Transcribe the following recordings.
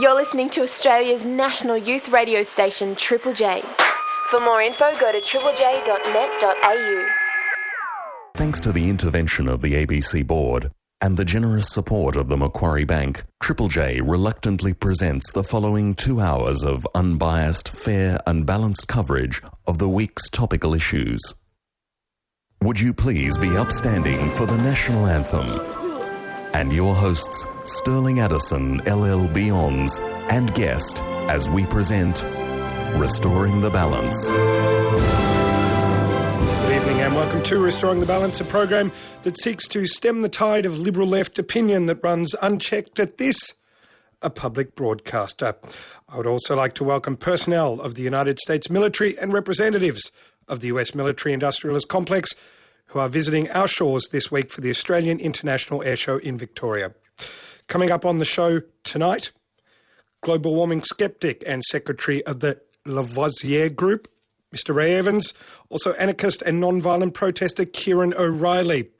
You're listening to Australia's national youth radio station, Triple J. For more info, go to triplej.net.au. Thanks to the intervention of the ABC Board and the generous support of the Macquarie Bank, Triple J reluctantly presents the following 2 hours of unbiased, fair and balanced coverage of the week's topical issues. Would you please be upstanding for the national anthem? And your hosts, Stirling Addison LLB ons and guest, as we present Restoring the Balance. Good evening and welcome to Restoring the Balance, a program that seeks to stem the tide of liberal left opinion that runs unchecked at this, a public broadcaster. I would also like to welcome personnel of the United States military and representatives of the US military industrialist complex who are visiting our shores this week for the Australian International Air Show in Victoria. Coming up on the show tonight, global warming skeptic and secretary of the Lavoisier Group, Mr. Ray Evans, also anarchist and non-violent protester Kieran O'Reilly.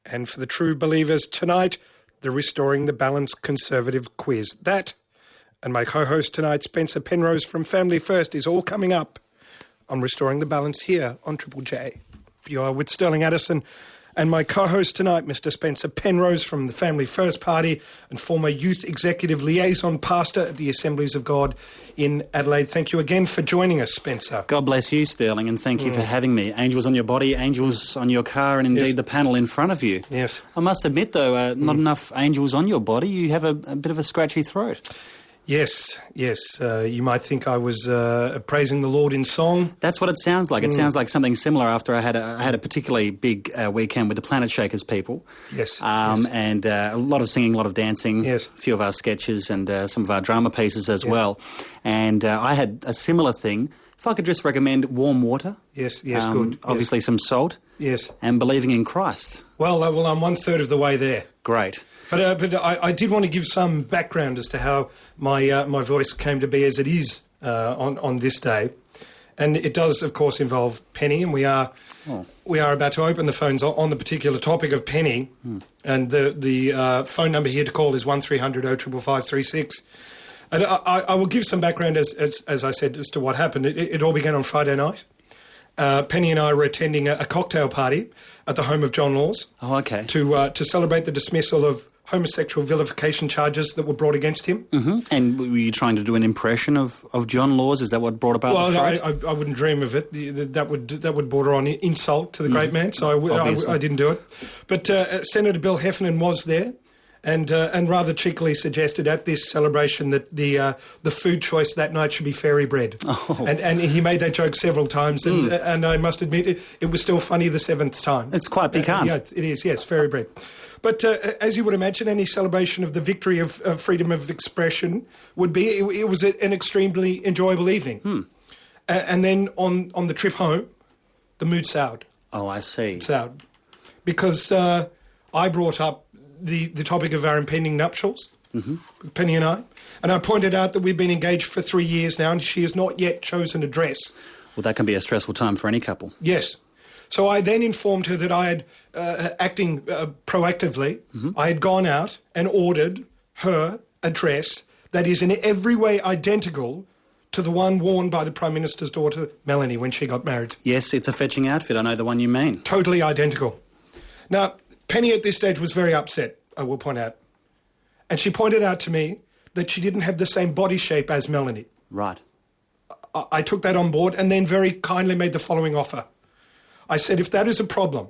And for the true believers tonight, the Restoring the Balance Conservative Quiz. That, and my co-host tonight, Spencer Penrose from Family First, is all coming up on Restoring the Balance here on Triple J. You are with Stirling Addison and my co-host tonight, Mr. Spencer Penrose from the Family First Party and former Youth Executive Liaison Pastor at the Assemblies of God in Adelaide. Thank you again for joining us, Spencer. God bless you, Stirling, and thank you for having me. Angels on your body, angels on your car, and indeed the panel in front of you. Yes. I must admit, though, not enough angels on your body. You have a bit of a scratchy throat. Yes. You might think I was praising the Lord in song. That's what it sounds like. It sounds like something similar after I had a particularly big weekend with the Planet Shakers people. Yes. And a lot of singing, a lot of dancing. Yes. A few of our sketches and some of our drama pieces as well. And I had a similar thing. If I could just recommend warm water. Yes, good. Obviously some salt. Yes. And believing in Christ. Well, I'm 1/3 of the way there. Great. But I did want to give some background as to how my voice came to be as it is on this day, and it does, of course, involve Penny, and we are about to open the phones on the particular topic of Penny, and the phone number here to call is 1300 055536. And I will give some background as I said as to what happened. It all began on Friday night. Penny and I were attending a cocktail party at the home of John Laws. Oh, okay. To celebrate the dismissal of homosexual vilification charges that were brought against him. Mm-hmm. And were you trying to do an impression of John Laws? Is that what brought about the fight? I wouldn't dream of it. That would border on insult to the great man, so I didn't do it. But Senator Bill Heffernan was there. And rather cheekily suggested at this celebration that the food choice that night should be fairy bread. Oh. And he made that joke several times, and I must admit it was still funny the 7th time. It's quite piquant. Yeah, it is, yes, fairy bread. But as you would imagine, any celebration of the victory of freedom of expression would be, it was an extremely enjoyable evening. And then on the trip home, the mood soured. Oh, I see. Soured. Because I brought up the topic of our impending nuptials, Penny and I pointed out that we've been engaged for 3 years now and she has not yet chosen a dress. Well, that can be a stressful time for any couple. Yes. So I then informed her that I had, acting proactively, I had gone out and ordered her a dress that is in every way identical to the one worn by the Prime Minister's daughter, Melanie, when she got married. Yes, it's a fetching outfit. I know the one you mean. Totally identical. Now, Penny at this stage was very upset, I will point out. And she pointed out to me that she didn't have the same body shape as Melanie. Right. I took that on board and then very kindly made the following offer. I said, if that is a problem,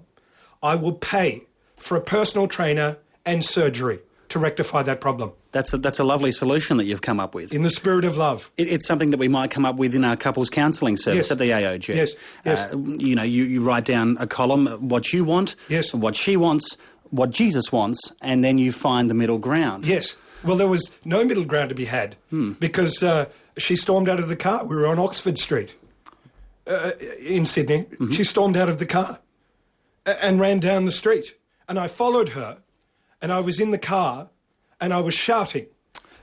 I will pay for a personal trainer and surgery to rectify that problem. That's a lovely solution that you've come up with. In the spirit of love. It's something that we might come up with in our couples counselling service at the AOG. Yes. You write down a column, what you want, what she wants, what Jesus wants, and then you find the middle ground. Yes. Well, there was no middle ground to be had because she stormed out of the car. We were on Oxford Street in Sydney. She stormed out of the car and ran down the street. And I followed her and I was in the car and I was shouting.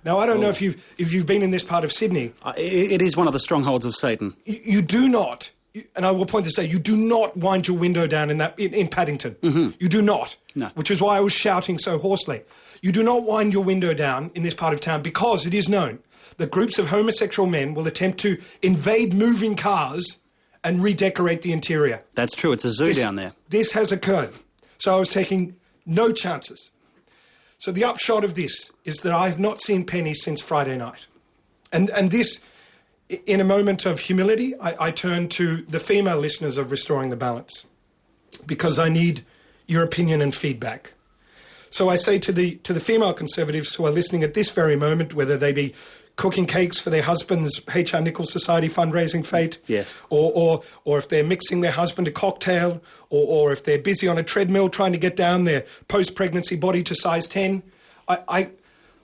Now, I don't know if you've been in this part of Sydney. It is one of the strongholds of Satan. You do not, and I will point this out, you do not wind your window down in Paddington. You do not. No. Which is why I was shouting so hoarsely. You do not wind your window down in this part of town because it is known that groups of homosexual men will attempt to invade moving cars and redecorate the interior. That's true. It's a zoo down there. This has occurred. So I was taking no chances. So the upshot of this is that I've not seen Penny since Friday night. And this, in a moment of humility, I turn to the female listeners of Restoring the Balance, because I need your opinion and feedback. So I say to the female conservatives who are listening at this very moment, whether they be cooking cakes for their husband's H.R. Nichols Society fundraising fete, yes, or if they're mixing their husband a cocktail, or if they're busy on a treadmill trying to get down their post-pregnancy body to size 10, I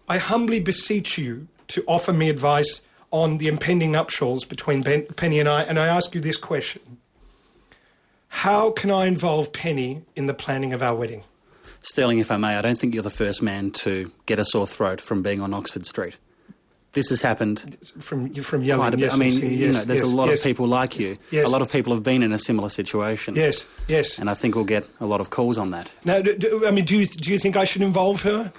humbly beseech you to offer me advice on the impending nuptials between Penny and I ask you this question. How can I involve Penny in the planning of our wedding? Stirling, if I may, I don't think you're the first man to get a sore throat from being on Oxford Street. This has happened from yelling. Quite a bit. Yes, I mean, yes, there's a lot of people like you. Yes. A lot of people have been in a similar situation. Yes, yes. And I think we'll get a lot of calls on that. Now, do you think I should involve her?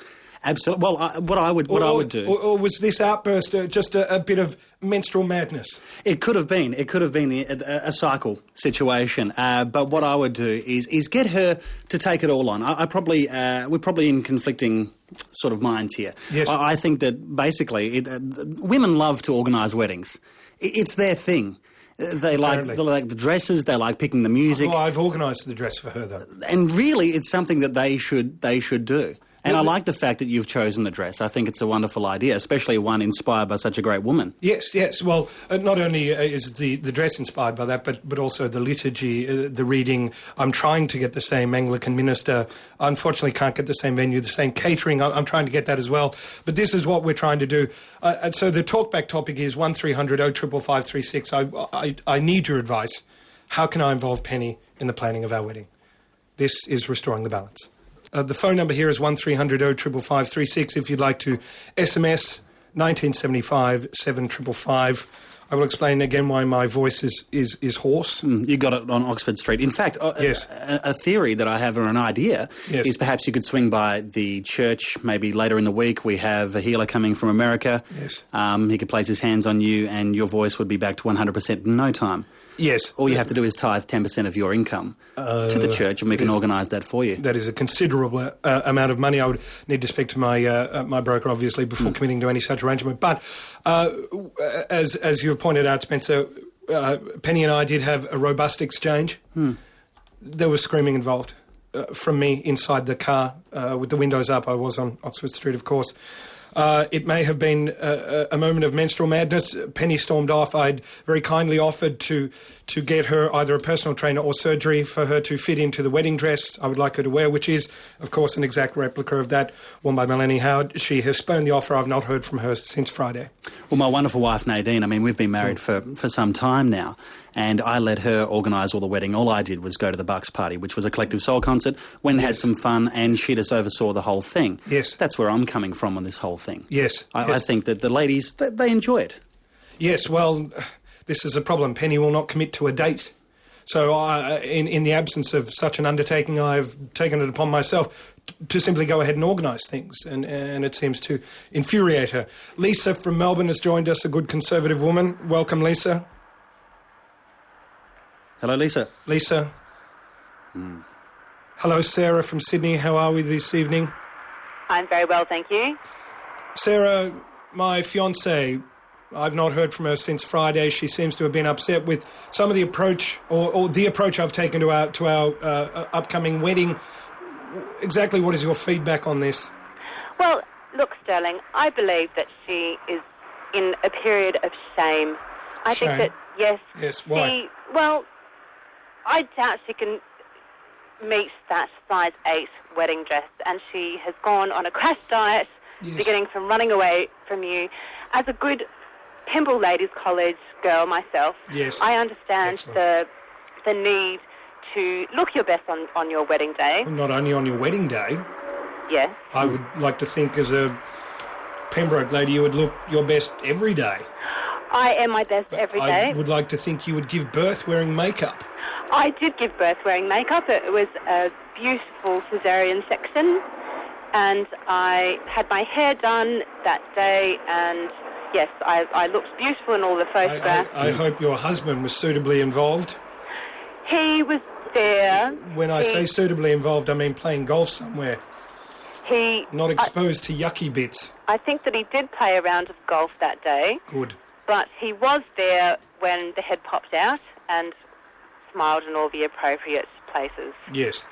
Absolutely. Well, what I would do, or was this outburst just a bit of menstrual madness? It could have been. It could have been a cycle situation. But what I would do is get her to take it all on. We're probably in conflicting sort of minds here. Yes. I think that basically women love to organise weddings. It's their thing. They like the dresses. They like picking the music. Well, I've organised the dress for her, though. And really, it's something that they should do. And I like the fact that you've chosen the dress. I think it's a wonderful idea, especially one inspired by such a great woman. Yes, yes. Well, not only is the dress inspired by that, but also the liturgy, the reading. I'm trying to get the same Anglican minister. Unfortunately, can't get the same venue, the same catering. I'm trying to get that as well. But this is what we're trying to do. So the talkback topic is 1300 055536. I need your advice. How can I involve Penny in the planning of our wedding? This is Restoring the Balance. The phone number here is 1300 055536 if you'd like to SMS 1975 7555. I will explain again why my voice is hoarse. You got it on Oxford Street. In fact, yes. a theory that I have, or an idea, yes, is perhaps you could swing by the church maybe later in the week. We have a healer coming from America. Yes. He could place his hands on you and your voice would be back to 100% in no time. Yes. All you have to do is tithe 10% of your income to the church and we can organise that for you. That is a considerable amount of money. I would need to speak to my my broker, obviously, before committing to any such arrangement. But as you have pointed out, Spencer, Penny and I did have a robust exchange. There was screaming involved from me inside the car with the windows up. I was on Oxford Street, of course. It may have been a moment of menstrual madness. Penny stormed off. I'd very kindly offered to get her either a personal trainer or surgery for her to fit into the wedding dress I would like her to wear, which is, of course, an exact replica of that worn by Melanie Howard. She has spurned the offer. I've not heard from her since Friday. Well, my wonderful wife, Nadine, I mean, we've been married for some time now, and I let her organise all the wedding. All I did was go to the Bucks party, which was a collective soul concert, went and had some fun, and she just oversaw the whole thing. Yes. That's where I'm coming from on this whole thing. Yes. I think that the ladies, they enjoy it. Yes, well, this is a problem. Penny will not commit to a date. So in the absence of such an undertaking, I've taken it upon myself to simply go ahead and organise things, and it seems to infuriate her. Lisa from Melbourne has joined us, a good conservative woman. Welcome, Lisa. Hello, Lisa. Lisa. Hello, Sarah from Sydney. How are we this evening? I'm very well, thank you. Sarah, my fiancée, I've not heard from her since Friday. She seems to have been upset with some of the approach, or the approach I've taken to our upcoming wedding. Exactly what is your feedback on this? Well, look, Stirling, I believe that she is in a period of shame. I think that, yes. Yes, why? I doubt she can meet that size 8 wedding dress, and she has gone on a crash diet, beginning from running away from you. As a good Pymble Ladies College girl myself, yes, I understand the need to look your best on your wedding day. Well, not only on your wedding day. Yes. I would like to think as a Pembroke lady you would look your best every day. I am my best every day. I would like to think you would give birth wearing makeup. I did give birth wearing makeup. It was a beautiful cesarean section, and I had my hair done that day, and Yes, I looked beautiful in all the photographs. I hope your husband was suitably involved. He was there. When I say suitably involved, I mean playing golf somewhere. Not exposed to yucky bits. I think that he did play a round of golf that day. Good. But he was there when the head popped out and smiled in all the appropriate places. Yes.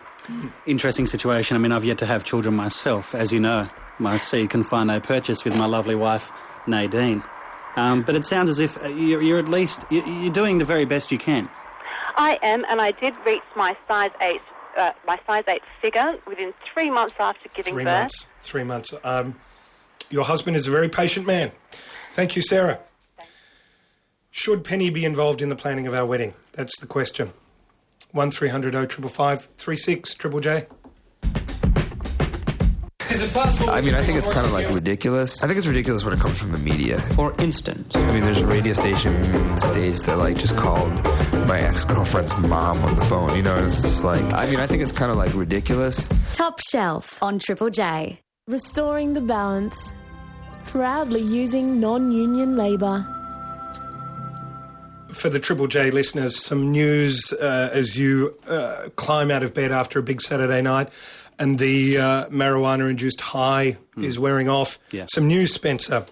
Interesting situation. I mean, I've yet to have children myself, as you know. My seed can find no purchase with my lovely wife, Nadine. But it sounds as if you're at least... You're doing the very best you can. I am, and I did reach my size 8 figure within 3 months after giving birth. 3 months. Your husband is a very patient man. Thank you, Sarah. Should Penny be involved in the planning of our wedding? That's the question. 1300 0555 36 Triple J. Is it possible? I mean, I think it's kind of like ridiculous. I think it's ridiculous when it comes from the media. For instance, I mean, there's a radio station in the States that like just called my ex-girlfriend's mom on the phone, you know, and it's just like, I mean, I think it's kind of like ridiculous. Top Shelf on Triple J. Restoring the balance. Proudly using non-union labour. For the Triple J listeners, some news as you climb out of bed after a big Saturday night and the marijuana-induced high is wearing off. Yeah. Some news, Spencer,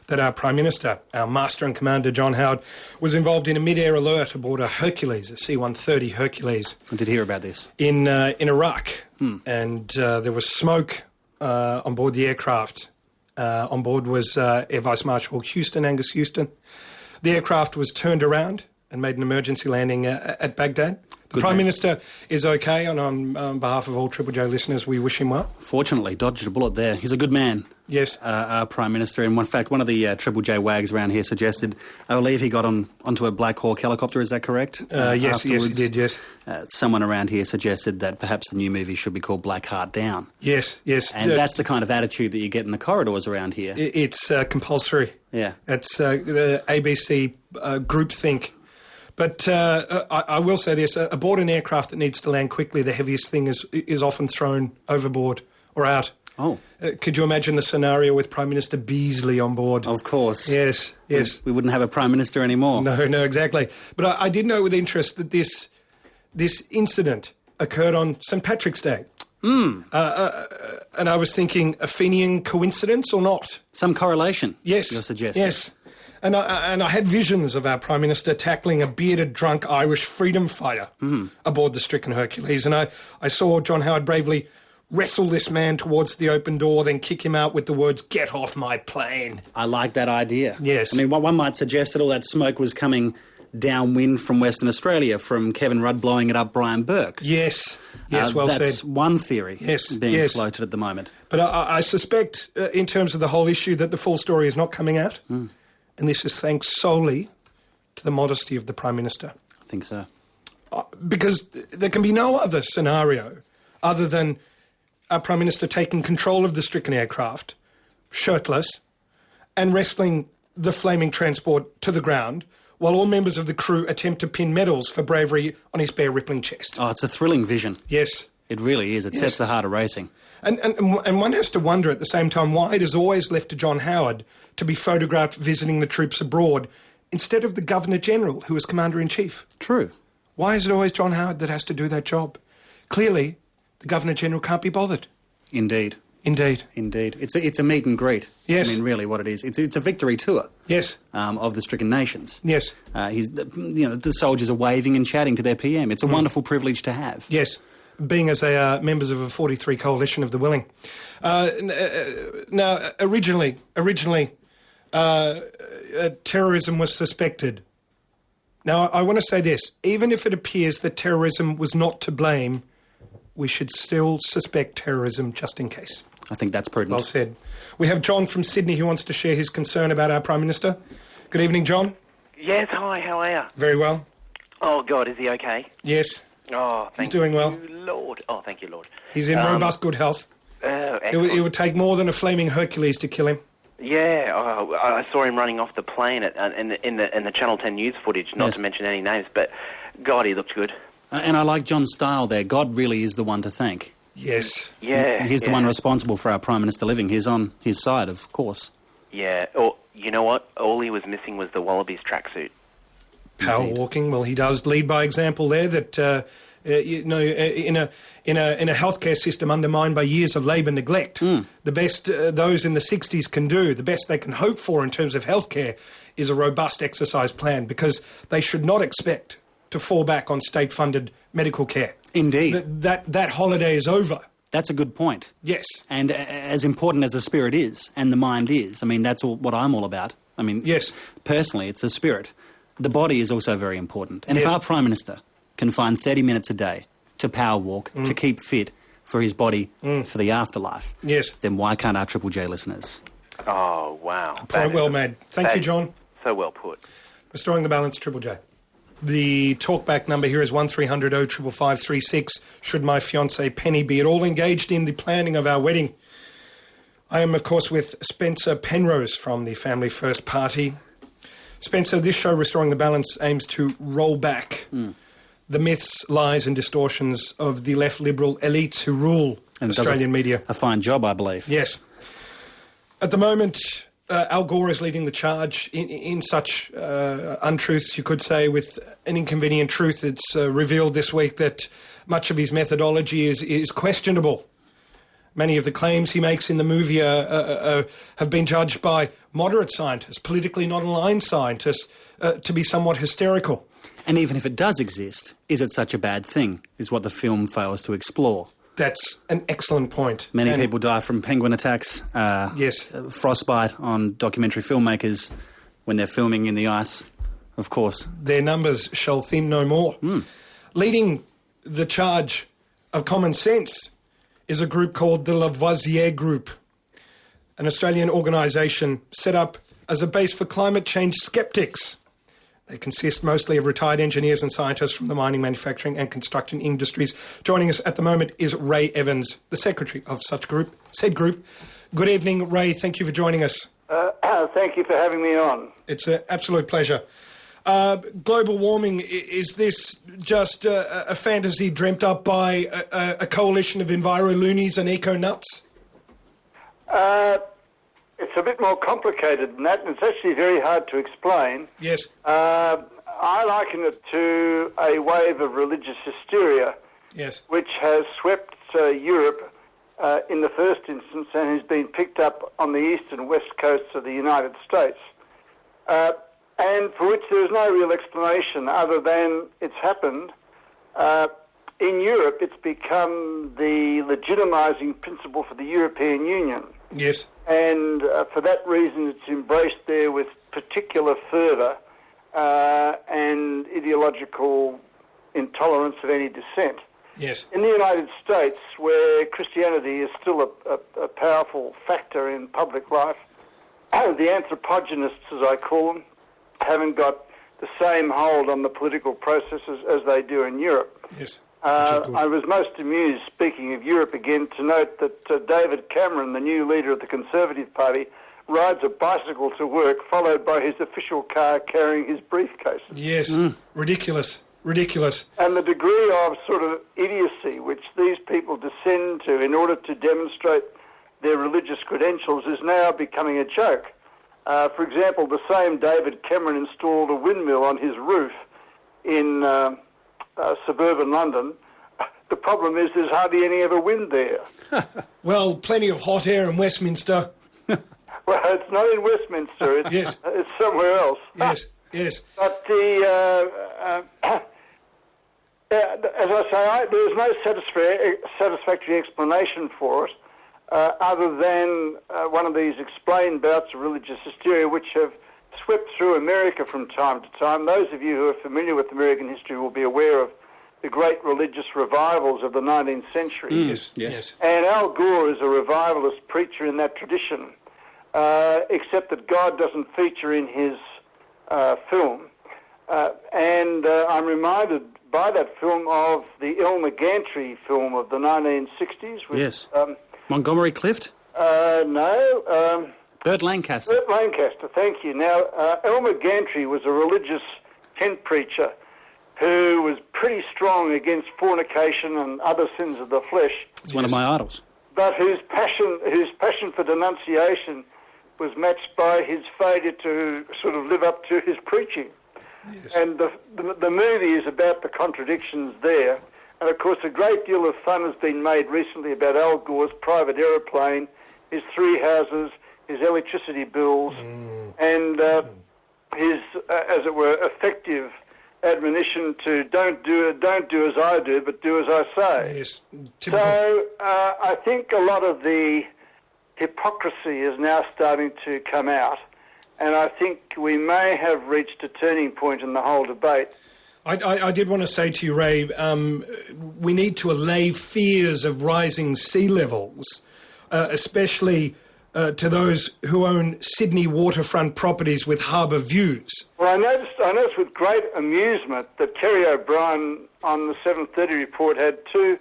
that our Prime Minister, our Master and Commander John Howard, was involved in a mid-air alert aboard a Hercules, a C-130 Hercules. I did hear about this. In Iraq. And there was smoke on board the aircraft. On board was Air Vice Marshal Angus Houston. The aircraft was turned around and made an emergency landing at Baghdad. The Prime Minister is okay, and on behalf of all Triple J listeners, we wish him well. Fortunately, dodged a bullet there. He's a good man. Yes. Our Prime Minister. And in fact, one of the Triple J wags around here suggested, I believe he got onto a Black Hawk helicopter, is that correct? Yes, he did, yes. Someone around here suggested that perhaps the new movie should be called Black Heart Down. Yes. And that's the kind of attitude that you get in the corridors around here. It's compulsory. Yeah. It's the ABC groupthink. But I will say this, aboard an aircraft that needs to land quickly, the heaviest thing is often thrown overboard or out. Oh. Could you imagine the scenario with Prime Minister Beazley on board? Of course. Yes. We wouldn't have a Prime Minister anymore. No, exactly. But I did know with interest that this incident occurred on St. Patrick's Day. And I was thinking, a Fenian coincidence or not? Some correlation, yes, you're suggesting. Yes. And I had visions of our Prime Minister tackling a bearded, drunk Irish freedom fighter aboard the stricken Hercules. And I saw John Howard bravely wrestle this man towards the open door, then kick him out with the words, "Get off my plane." I like that idea. Yes. I mean, one might suggest that all that smoke was coming downwind from Western Australia, from Kevin Rudd blowing it up Brian Burke. Yes, well said. That's one theory being floated at the moment. But I suspect, in terms of the whole issue, that the full story is not coming out. And this is thanks solely to the modesty of the Prime Minister. I think so. Because there can be no other scenario other than our Prime Minister taking control of the stricken aircraft, shirtless, and wrestling the flaming transport to the ground, while all members of the crew attempt to pin medals for bravery on his bare rippling chest. Oh, it's a thrilling vision. Yes. It really is. It sets the heart of racing. And one has to wonder at the same time why it is always left to John Howard to be photographed visiting the troops abroad instead of the Governor-General, who is Commander-in-Chief. True. Why is it always John Howard that has to do that job? Clearly, the Governor-General can't be bothered. Indeed. It's a meet and greet. Yes. I mean, really what it is. It's a victory tour. Yes. Of the stricken nations. Yes. The soldiers are waving and chatting to their PM. It's a wonderful privilege to have. Yes. Being as they are members of a 43 coalition of the willing. Now, originally, terrorism was suspected. Now, I want to say this. Even if it appears that terrorism was not to blame, we should still suspect terrorism just in case. I think that's prudent. Well said. We have John from Sydney who wants to share his concern about our Prime Minister. Good evening, John. Yes, hi, how are you? Very well. Oh, God, is he okay? Yes. Oh, He's doing well. Lord. Oh, thank you, Lord. He's in robust good health. It would take more than a flaming Hercules to kill him. Yeah, I saw him running off the plane in the Channel 10 news footage, not to mention any names, but God, he looked good. And I like John's style there. God really is the one to thank. Yes. Yeah. He's the one responsible for our Prime Minister living. He's on his side, of course. Yeah. Or you know what? All he was missing was the Wallabies tracksuit. Power walking. Well, he does lead by example there. That in a healthcare system undermined by years of labour neglect, the best those in the 60s can do, the best they can hope for in terms of healthcare, is a robust exercise plan, because they should not expect to fall back on state-funded medical care. Indeed. That holiday is over. That's a good point. Yes. And as important as the spirit is and the mind is, I mean, that's what I'm all about. I mean, yes. Personally, it's the spirit. The body is also very important. And yes. if our Prime Minister can find 30 minutes a day to power walk, to keep fit for his body for the afterlife, yes, then why can't our Triple J listeners? Oh, wow. Point well made. Thank you, John. So well put. Restoring the balance, Triple J. The talkback number here is 1300 055536. Should my fiancée Penny be at all engaged in the planning of our wedding? I am, of course, with Spencer Penrose from the Family First Party. Spencer, this show, Restoring the Balance, aims to roll back the myths, lies and distortions of the left liberal elites who rule Australian media. A fine job, I believe. Yes. At the moment, Al Gore is leading the charge in such untruths, you could say, with an inconvenient truth. It's revealed this week that much of his methodology is questionable. Many of the claims he makes in the movie have been judged by moderate scientists, politically not aligned scientists, to be somewhat hysterical. And even if it does exist, is it such a bad thing, is what the film fails to explore. That's an excellent point. Many people die from penguin attacks, yes, frostbite on documentary filmmakers when they're filming in the ice, of course. Their numbers shall thin no more. Leading the charge of common sense is a group called the Lavoisier Group, an Australian organisation set up as a base for climate change sceptics. They consist mostly of retired engineers and scientists from the mining, manufacturing and construction industries. Joining us at the moment is Ray Evans, the secretary of said group. Good evening, Ray. Thank you for joining us. Thank you for having me on. It's an absolute pleasure. Global warming, is this just a fantasy dreamt up by a coalition of enviro-loonies and eco-nuts? It's a bit more complicated than that, and it's actually very hard to explain. Yes. I liken it to a wave of religious hysteria, yes, which has swept Europe in the first instance and has been picked up on the east and west coasts of the United States. And for which there is no real explanation other than it's happened. In Europe, it's become the legitimising principle for the European Union. Yes. And for that reason, it's embraced there with particular fervour and ideological intolerance of any dissent. Yes. In the United States, where Christianity is still a powerful factor in public life, the anthropogenists, as I call them, haven't got the same hold on the political processes as they do in Europe. Yes. I was most amused, speaking of Europe again, to note that David Cameron, the new leader of the Conservative Party, rides a bicycle to work, followed by his official car carrying his briefcases. Yes. Ridiculous. Ridiculous. And the degree of sort of idiocy which these people descend to in order to demonstrate their religious credentials is now becoming a joke. For example, the same David Cameron installed a windmill on his roof in suburban London. The problem is there's hardly any other wind there. Well, plenty of hot air in Westminster. Well, it's not in Westminster. It's, yes. It's somewhere else. Yes, yes. But as I say, there's no satisfactory explanation for it. Other than one of these explained bouts of religious hysteria which have swept through America from time to time. Those of you who are familiar with American history will be aware of the great religious revivals of the 19th century. Yes, yes. And Al Gore is a revivalist preacher in that tradition, except that God doesn't feature in his film. And I'm reminded by that film of the Elmer Gantry film of the 1960s. With, yes. Montgomery Clift? No. Burt Lancaster. Burt Lancaster, thank you. Now, Elmer Gantry was a religious tent preacher who was pretty strong against fornication and other sins of the flesh. It's one of my idols. But whose passion for denunciation was matched by his failure to sort of live up to his preaching. Yes. And the movie is about the contradictions there. And, of course, a great deal of fun has been made recently about Al Gore's private aeroplane, his 3 houses, his electricity bills, and his, as it were, effective admonition to don't do as I do, but do as I say. Yes. Typical. So I think a lot of the hypocrisy is now starting to come out, and I think we may have reached a turning point in the whole debate. I did want to say to you, Ray, we need to allay fears of rising sea levels, especially to those who own Sydney waterfront properties with harbour views. Well, I noticed with great amusement that Kerry O'Brien on the 7:30 report had 2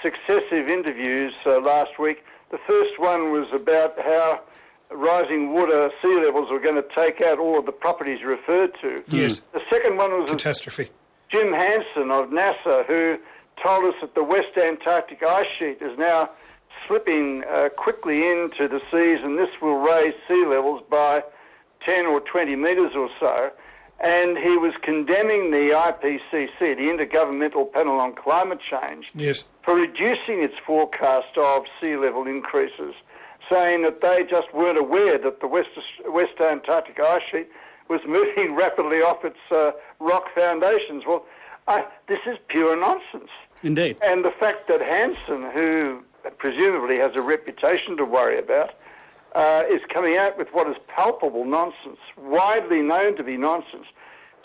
successive interviews last week. The first one was about how rising water sea levels were going to take out all of the properties referred to. Yes. The second one was catastrophe. Jim Hansen of NASA, who told us that the West Antarctic ice sheet is now slipping quickly into the seas, and this will raise sea levels by 10 or 20 metres or so. And he was condemning the IPCC, the Intergovernmental Panel on Climate Change, yes, for reducing its forecast of sea level increases, saying that they just weren't aware that the West Antarctic ice sheet was moving rapidly off its rock foundations. Well, this is pure nonsense. Indeed. And the fact that Hansen, who presumably has a reputation to worry about, is coming out with what is palpable nonsense, widely known to be nonsense,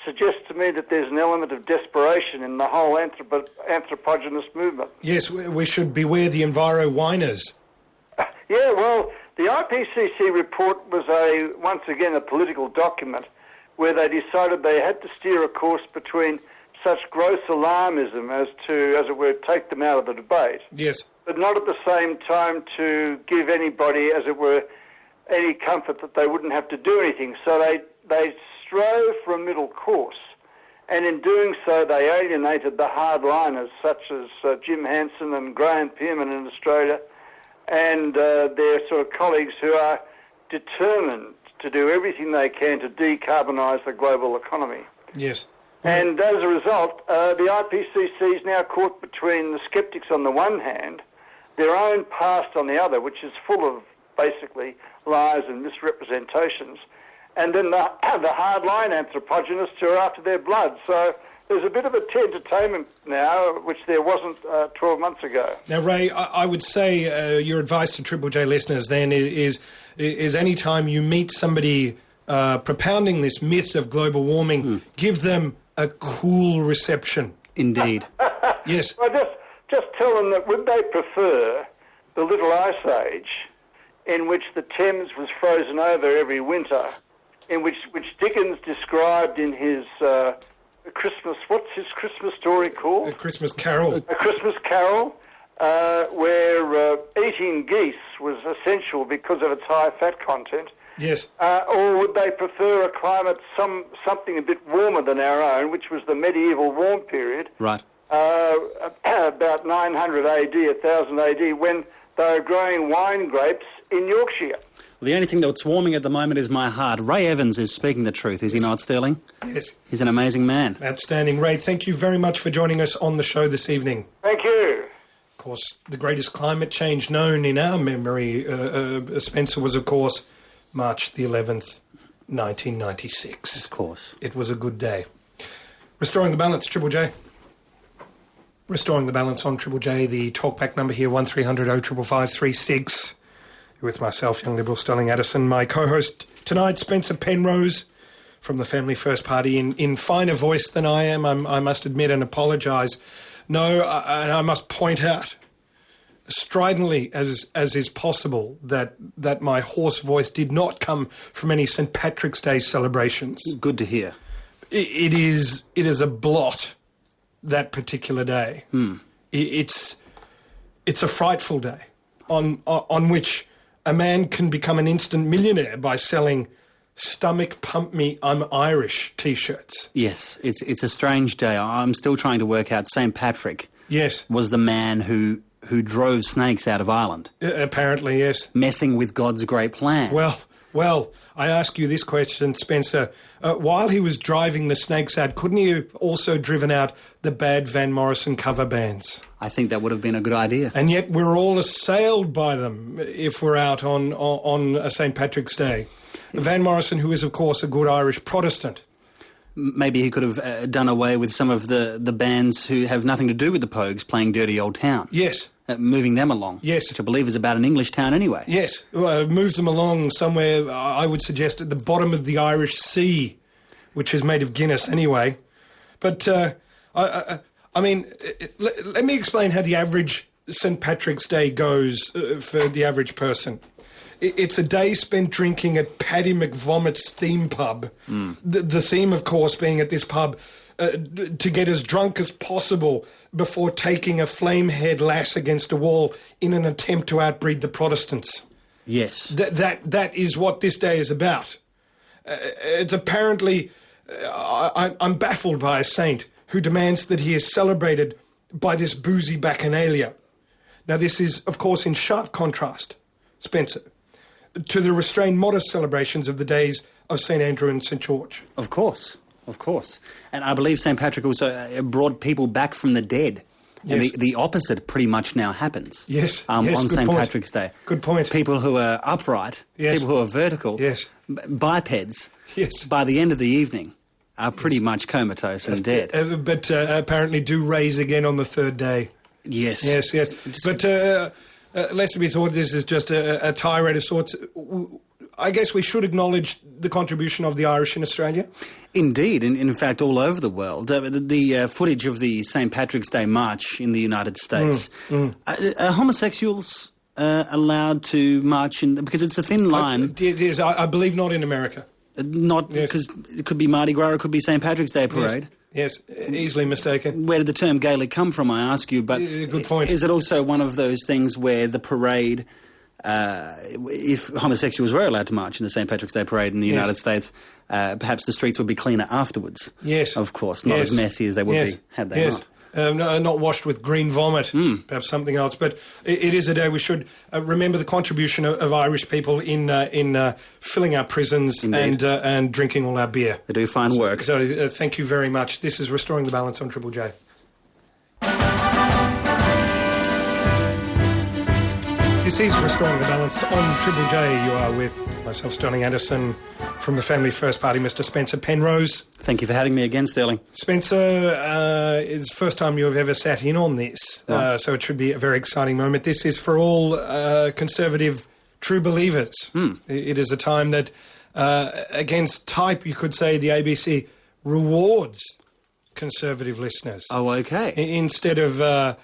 suggests to me that there's an element of desperation in the whole anthropogynous movement. Yes, we should beware the enviro whiners. Yeah, well, the IPCC report was once again a political document where they decided they had to steer a course between such gross alarmism as to, as it were, take them out of the debate. Yes. But not at the same time to give anybody, as it were, any comfort that they wouldn't have to do anything. So they strove for a middle course, and in doing so they alienated the hardliners such as Jim Hansen and Graham Pearman in Australia, and their sort of colleagues who are determined to do everything they can to decarbonise the global economy. Yes. And as a result, the IPCC is now caught between the sceptics on the one hand, their own past on the other, which is full of basically lies and misrepresentations, and then the hardline anthropogenists who are after their blood. So there's a bit of a entertainment now, which there wasn't 12 months ago. Now, Ray, I would say your advice to Triple J listeners then is any time you meet somebody propounding this myth of global warming, give them a cool reception. Indeed. Yes. Well, just tell them that would they prefer the Little Ice Age, in which the Thames was frozen over every winter, in which Dickens described in his Christmas, what's his Christmas story called? A Christmas Carol. A Christmas Carol, where eating geese was essential because of its high fat content. Yes. Or would they prefer a climate something a bit warmer than our own, which was the medieval warm period? Right. About 900 AD, 1000 AD, when they were growing wine grapes in Yorkshire. Well, the only thing that's warming at the moment is my heart. Ray Evans is speaking the truth, is he not, Stirling? Yes. He's an amazing man. Outstanding. Ray, thank you very much for joining us on the show this evening. Thank you. Of course, the greatest climate change known in our memory, Spencer, was, of course, March the 11th, 1996. Of course. It was a good day. Restoring the Balance, Triple J. Restoring the Balance on Triple J. The talkback number here, 1300 0555 36. With myself, young Liberal Stirling Addison. My co-host tonight, Spencer Penrose, from the Family First Party, in finer voice than I am, I must admit, and apologise. No, I must point out, stridently as is possible, that my hoarse voice did not come from any St. Patrick's Day celebrations. Good to hear. It is a blot, that particular day. It's a frightful day on which a man can become an instant millionaire by selling "Stomach Pump Me, I'm Irish" T-shirts. Yes, it's a strange day. I'm still trying to work out St. Patrick. Yes. Was the man who drove snakes out of Ireland. Apparently, yes. Messing with God's great plan. Well, Well, I ask you this question, Spencer. While he was driving the snakes out, couldn't he have also driven out the bad Van Morrison cover bands? I think that would have been a good idea. And yet we're all assailed by them if we're out on St. Patrick's Day. Van Morrison, who is, of course, a good Irish Protestant. Maybe he could have done away with some of the bands who have nothing to do with the Pogues playing Dirty Old Town. Yes. Moving them along. Yes. Which I believe is about an English town anyway. Yes. Moves them along somewhere, I would suggest, at the bottom of the Irish Sea, which is made of Guinness anyway. But, I mean, let me explain how the average St. Patrick's Day goes for the average person. It's a day spent drinking at Paddy McVomit's theme pub. The theme, of course, being at this pub to get as drunk as possible before taking a flamehead lass against a wall in an attempt to outbreed the Protestants. Yes. That is what this day is about. It's apparently... I'm baffled by a saint who demands that he is celebrated by this boozy bacchanalia. Now, this is, of course, in sharp contrast, Spencer, to the restrained, modest celebrations of the days of St. Andrew and St. George. Of course. Of course. And I believe St. Patrick also brought people back from the dead. And Yes. the opposite pretty much now happens. Yes. On Yes, good St. point. Patrick's Day. Good point. People who are upright, Yes. people who are vertical, Yes. bipeds, Yes. by the end of the evening are pretty much comatose and dead. But apparently do raise again on the third day. Yes. Yes, yes. But lest it be thought this is just a tirade of sorts, I guess we should acknowledge the contribution of the Irish in Australia. Indeed, in fact, all over the world. The footage of the St. Patrick's Day march in the United States. Are homosexuals allowed to march in... Because it's a thin line. Yes, I believe not in America. Not because it could be Mardi Gras, or it could be St. Patrick's Day parade. Yes, easily mistaken. Where did the term Gaelic come from, I ask you? But good point. Is it also one of those things where the parade... if homosexuals were allowed to march in the St. Patrick's Day parade in the United States, perhaps the streets would be cleaner afterwards. Yes. Of course, not as messy as they would be had they not. Not washed with green vomit, perhaps something else. But it is a day we should remember the contribution of Irish people in filling our prisons and drinking all our beer. They do fine work. So thank you very much. This is Restoring the Balance on Triple J. This is Restoring the Balance on Triple J. You are with myself, Stirling Addison, from the Family First Party, Mr. Spencer Penrose. Thank you for having me again, Stirling. Spencer, it's the first time you have ever sat in on this, so it should be a very exciting moment. This is for all conservative true believers. It is a time that, against type, you could say the ABC rewards conservative listeners. Oh, okay. Instead of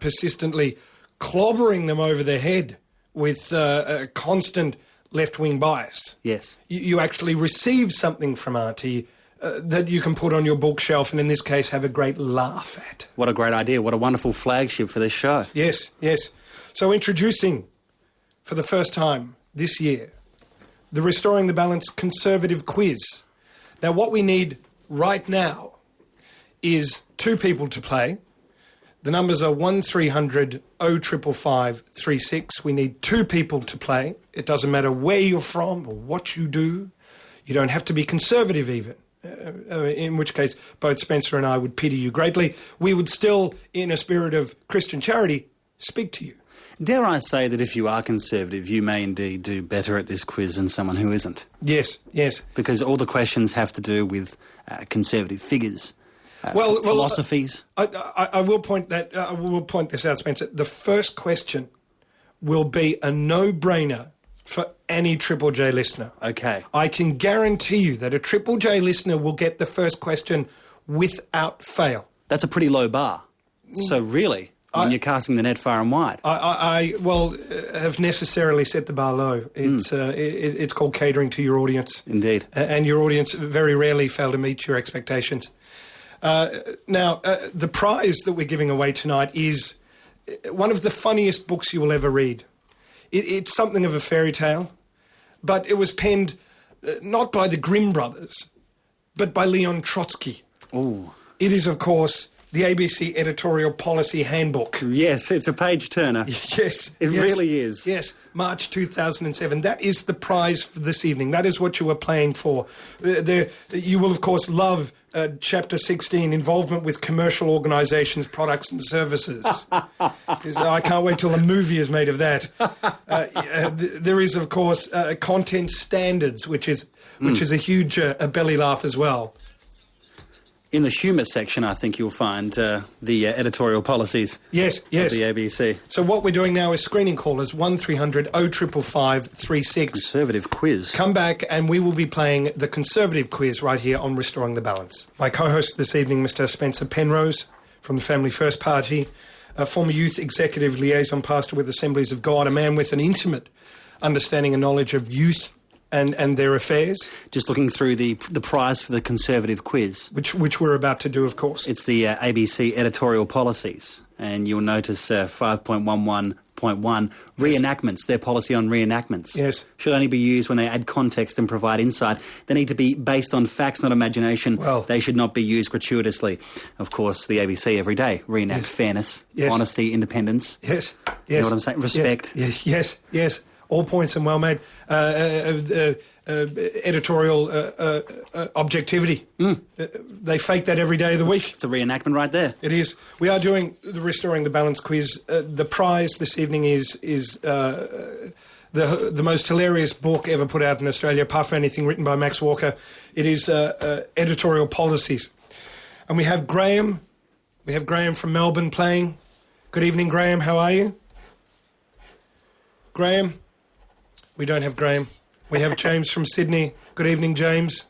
persistently clobbering them over the head with a constant left-wing bias. Yes. You actually receive something from Auntie that you can put on your bookshelf and in this case have a great laugh at. What a great idea. What a wonderful flagship for this show. Yes, yes. So introducing for the first time this year the Restoring the Balance Conservative Quiz. Now what we need right now is two people to play. The numbers are 1300 0555 36. We need two people to play. It doesn't matter where you're from or what you do. You don't have to be conservative even, in which case both Spencer and I would pity you greatly. We would still, in a spirit of Christian charity, speak to you. Dare I say that if you are conservative, you may indeed do better at this quiz than someone who isn't? Yes, yes. Because all the questions have to do with conservative figures. Philosophies. I will point that. I will point this out, Spencer. The first question will be a no-brainer for any Triple J listener. Okay. I can guarantee you that a Triple J listener will get the first question without fail. That's a pretty low bar. So really, you're casting the net far and wide. I have necessarily set the bar low. It's it's called catering to your audience. Indeed. And your audience very rarely fail to meet your expectations. Now, the prize that we're giving away tonight is one of the funniest books you will ever read. It's something of a fairy tale, but it was penned not by the Grimm brothers, but by Leon Trotsky. Ooh. It is, of course, the ABC Editorial Policy Handbook. Yes, it's a page-turner. Yes. It really is. Yes, March 2007. That is the prize for this evening. That is what you were playing for. You will, of course, love Chapter 16, involvement with commercial organisations, products and services. I can't wait till a movie is made of that. There is, of course, content standards, which is a huge belly laugh as well. In the humour section, I think you'll find the editorial policies of the ABC. So what we're doing now is screening callers 1300 0555 36. Conservative quiz. Come back and we will be playing the Conservative quiz right here on Restoring the Balance. My co-host this evening, Mr. Spencer Penrose from the Family First Party, a former youth executive liaison pastor with Assemblies of God, a man with an intimate understanding and knowledge of youth and their affairs. Just looking through the prize for the Conservative quiz. Which we're about to do, of course. It's the ABC editorial policies. And you'll notice 5.11.1, reenactments, their policy on reenactments. Yes. Should only be used when they add context and provide insight. They need to be based on facts, not imagination. Well, they should not be used gratuitously. Of course, the ABC every day reenacts fairness, honesty, independence. Yes. You know what I'm saying? Respect. Yes. All points and well made. Editorial objectivity. They fake that every day of the week. It's a reenactment right there. It is. We are doing the Restoring the Balance quiz. The prize this evening is the most hilarious book ever put out in Australia, apart from anything written by Max Walker. It is editorial policies. And we have Graham. We have Graham from Melbourne playing. Good evening, Graham. How are you? Graham? We don't have Graham. We have James from Sydney. Good evening, James.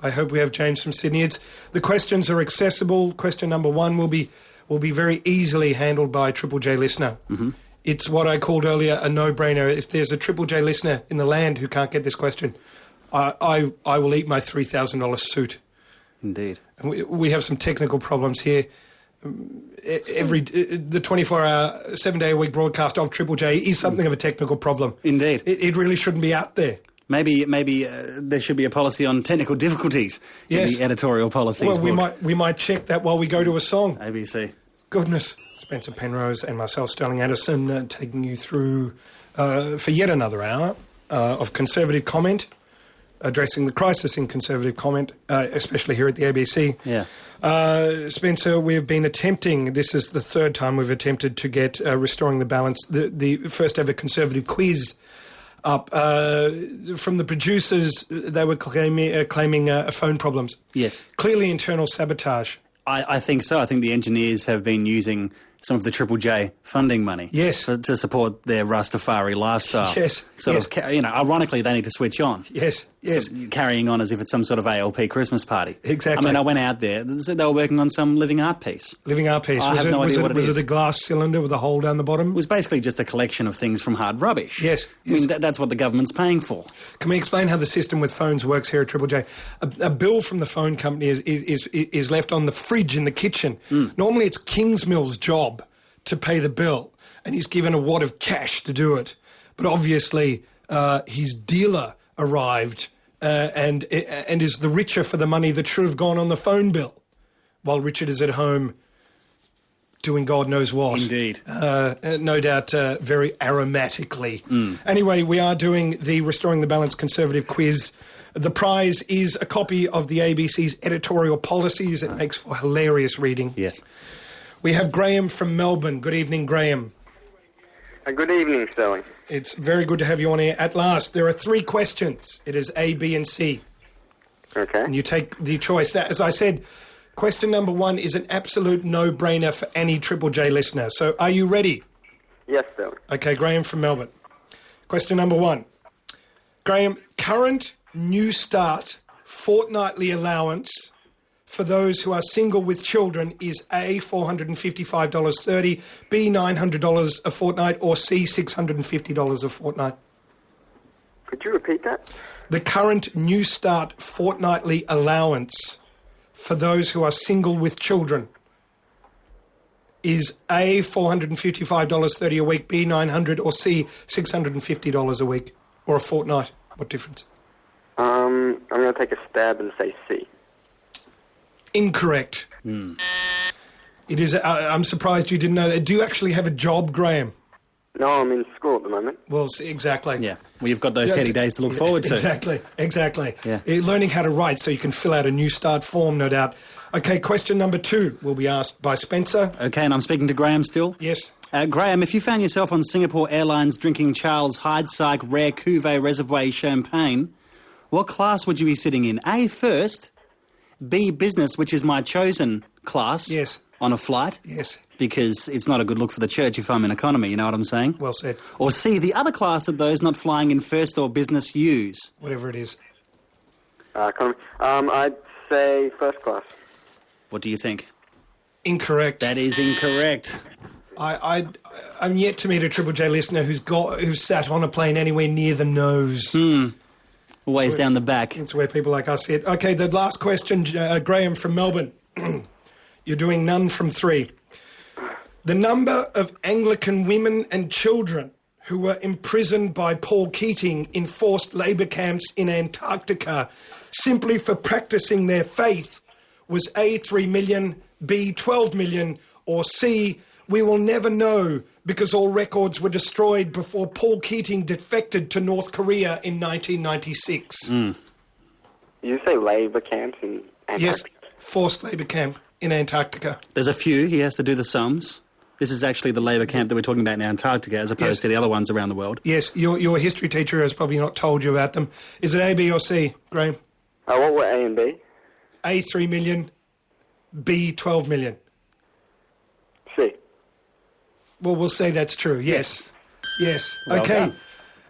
I hope we have James from Sydney. The questions are accessible. Question number 1 will be very easily handled by a Triple J listener. Mm-hmm. It's what I called earlier a no-brainer. If there's a Triple J listener in the land who can't get this question, I will eat my $3,000 suit. Indeed. And we have some technical problems here. The 24-hour, 7-day-a-week broadcast of Triple J is something of a technical problem. Indeed. It really shouldn't be out there. Maybe there should be a policy on technical difficulties in the editorial policies. Well, we might check that while we go to a song. ABC. Goodness. Spencer Penrose and myself, Stirling Addison, taking you through for yet another hour of conservative comment, addressing the crisis in conservative comment, especially here at the ABC. Yeah. Spencer, we've been attempting, this is the third time we've attempted to get Restoring the Balance, the first ever conservative quiz up. From the producers, they were claiming phone problems. Yes. Clearly internal sabotage. I think so. I think the engineers have been using some of the Triple J funding money to support their Rastafari lifestyle. Yes. Ironically, they need to switch on. Yes. Carrying on as if it's some sort of ALP Christmas party. Exactly. I mean, I went out there, they were working on some living art piece. Living art piece. I have no idea what it is. Was it a glass cylinder with a hole down the bottom? It was basically just a collection of things from hard rubbish. Yes. I mean, that's what the government's paying for. Can we explain how the system with phones works here at Triple J? A bill from the phone company is left on the fridge in the kitchen. Normally it's Kingsmill's job to pay the bill, and he's given a wad of cash to do it. But obviously his dealer arrived and is the richer for the money that should have gone on the phone bill, while Richard is at home doing God knows what. Indeed. No doubt very aromatically. Anyway, we are doing the Restoring the Balance Conservative quiz. The prize is a copy of the ABC's editorial policies. It makes for hilarious reading. Yes. We have Graham from Melbourne. Good evening, Graham. Good evening, Sterling. It's very good to have you on here at last. There are 3 questions. It is A, B and C. Okay. And you take the choice. Now, as I said, question number 1 is an absolute no-brainer for any Triple J listener. So are you ready? Yes, Sterling. Okay, Graham from Melbourne. Question number 1. Graham, current New Start fortnightly allowance for those who are single with children is A, $455.30, B, $900 a fortnight, or C, $650 a fortnight? Could you repeat that? The current New Start fortnightly allowance for those who are single with children is A, $455.30 a week, B, $900, or C, $650 a week, or a fortnight. What difference? I'm going to take a stab and say C. Incorrect. It is. I'm surprised you didn't know that. Do you actually have a job, Graham? No, I'm in school at the moment. Well, exactly. Yeah, well, you've got those heady days to look forward to. Exactly. Yeah. Learning how to write so you can fill out a new start form, no doubt. Okay, question number 2 will be asked by Spencer. Okay, and I'm speaking to Graham still? Yes. Graham, if you found yourself on Singapore Airlines drinking Charles Hyde-Syke Rare Cuvée Reservoir Champagne, what class would you be sitting in? A, first, B, business, which is my chosen class. Yes. On a flight. Yes. Because it's not a good look for the church if I'm in economy, you know what I'm saying? Well said. Or C, the other class that those not flying in first or business use. Whatever it is. I'd say first class. What do you think? Incorrect. That is incorrect. I'm yet to meet a Triple J listener who's sat on a plane anywhere near the nose. Always down the back. It's where people like us sit. Okay, the last question, Graham from Melbourne. You're doing none from 3. The number of Anglican women and children who were imprisoned by Paul Keating in forced labour camps in Antarctica simply for practising their faith was A, 3 million, B, 12 million, or C, we will never know because all records were destroyed before Paul Keating defected to North Korea in 1996. You say labour camps in Antarctica? Yes, forced labour camp in Antarctica. There's a few. He has to do the sums. This is actually the labour camp that we're talking about in Antarctica as opposed to the other ones around the world. Yes, your history teacher has probably not told you about them. Is it A, B or C, Graham? What were A and B? A, 3 million, B, 12 million. C. Well, we'll say that's true, yes. Yes. Well okay. done.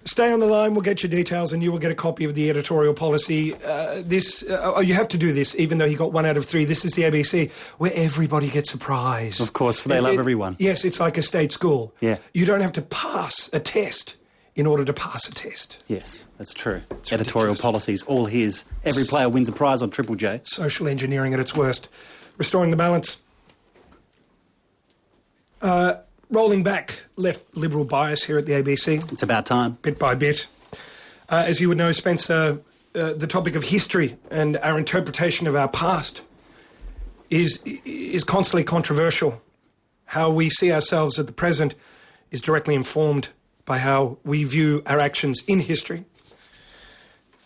Stay on the line, we'll get your details and you will get a copy of the editorial policy. You have to do this, even though he got 1 out of 3. This is the ABC, where everybody gets a prize. Of course, they love everyone. Yes, it's like a state school. Yeah. You don't have to pass a test in order to pass a test. Yes, that's true. Editorial policies, all his. Every player wins a prize on Triple J. Social engineering at its worst. Restoring the balance. Rolling back left Liberal bias here at the ABC. It's about time. Bit by bit. As you would know, Spencer, the topic of history and our interpretation of our past is constantly controversial. How we see ourselves at the present is directly informed by how we view our actions in history.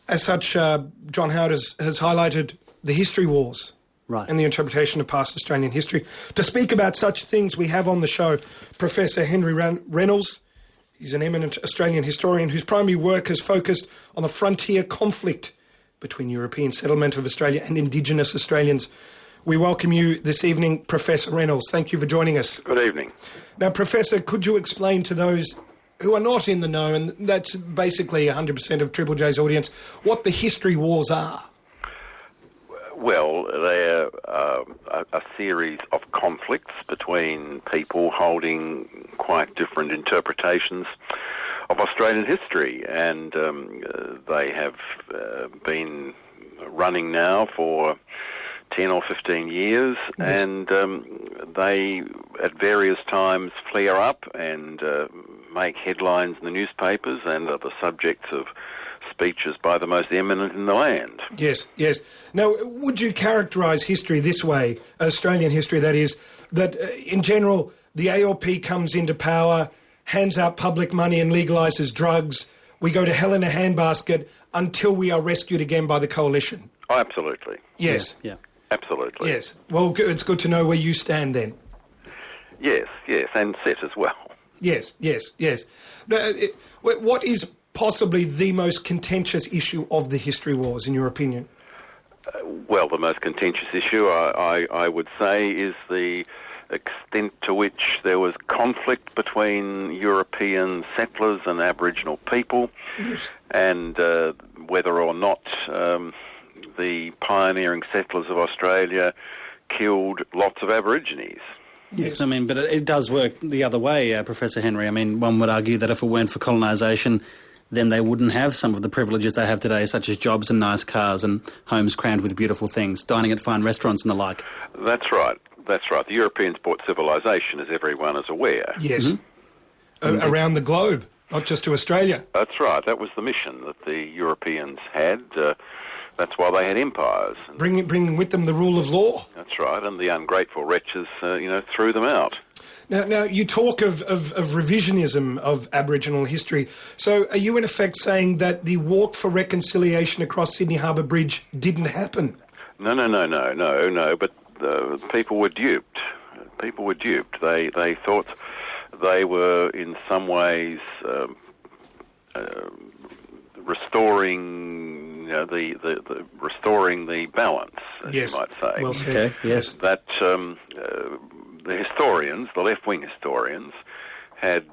As such, John Howard has highlighted the history wars. Right. And the interpretation of past Australian history. To speak about such things, we have on the show Professor Henry Reynolds. He's an eminent Australian historian whose primary work has focused on the frontier conflict between European settlement of Australia and Indigenous Australians. We welcome you this evening, Professor Reynolds. Thank you for joining us. Good evening. Now, Professor, could you explain to those who are not in the know, and that's basically 100% of Triple J's audience, what the history wars are? Well, they're a series of conflicts between people holding quite different interpretations of Australian history, and they have been running now for 10 or 15 years, yes. And they at various times flare up and make headlines in the newspapers and are the subjects of speeches by the most eminent in the land. Yes, yes. Now, would you characterise history this way, Australian history that is, that in general the ALP comes into power, hands out public money and legalises drugs, we go to hell in a handbasket until we are rescued again by the coalition? Oh, absolutely. Yes. Yeah. Absolutely. Yes. Well, it's good to know where you stand then. Yes, yes, and set as well. Yes, yes, yes. Now, what is possibly the most contentious issue of the history wars, in your opinion? Well, the most contentious issue, I would say, is the extent to which there was conflict between European settlers and Aboriginal people, yes. And whether or not the pioneering settlers of Australia killed lots of Aborigines. Yes, I mean, but it does work the other way, Professor Henry. I mean, one would argue that if it weren't for colonisation, then they wouldn't have some of the privileges they have today, such as jobs and nice cars and homes crammed with beautiful things, dining at fine restaurants and the like. That's right. That's right. The Europeans brought civilisation, as everyone is aware. Yes. Mm-hmm. Around the globe, not just to Australia. That's right. That was the mission that the Europeans had. That's why they had empires. Bringing with them the rule of law. That's right, and the ungrateful wretches, threw them out. Now you talk of revisionism of Aboriginal history. So are you in effect saying that the walk for reconciliation across Sydney Harbour Bridge didn't happen? No, but people were duped. People were duped. They thought they were in some ways restoring restoring the balance, as you might say. Well said. Okay. Yes. That the historians, the left-wing historians, had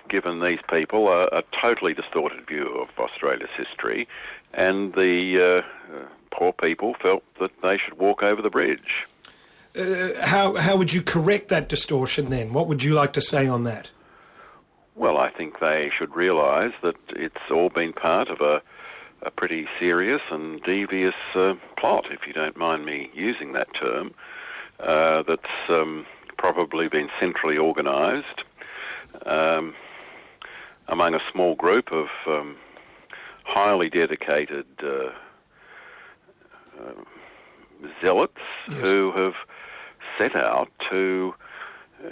given these people a totally distorted view of Australia's history, and the poor people felt that they should walk over the bridge. How would you correct that distortion then? What would you like to say on that? Well, I think they should realise that it's all been part of a pretty serious and devious plot, if you don't mind me using that term, that's probably been centrally organised among a small group of highly dedicated zealots who have set out to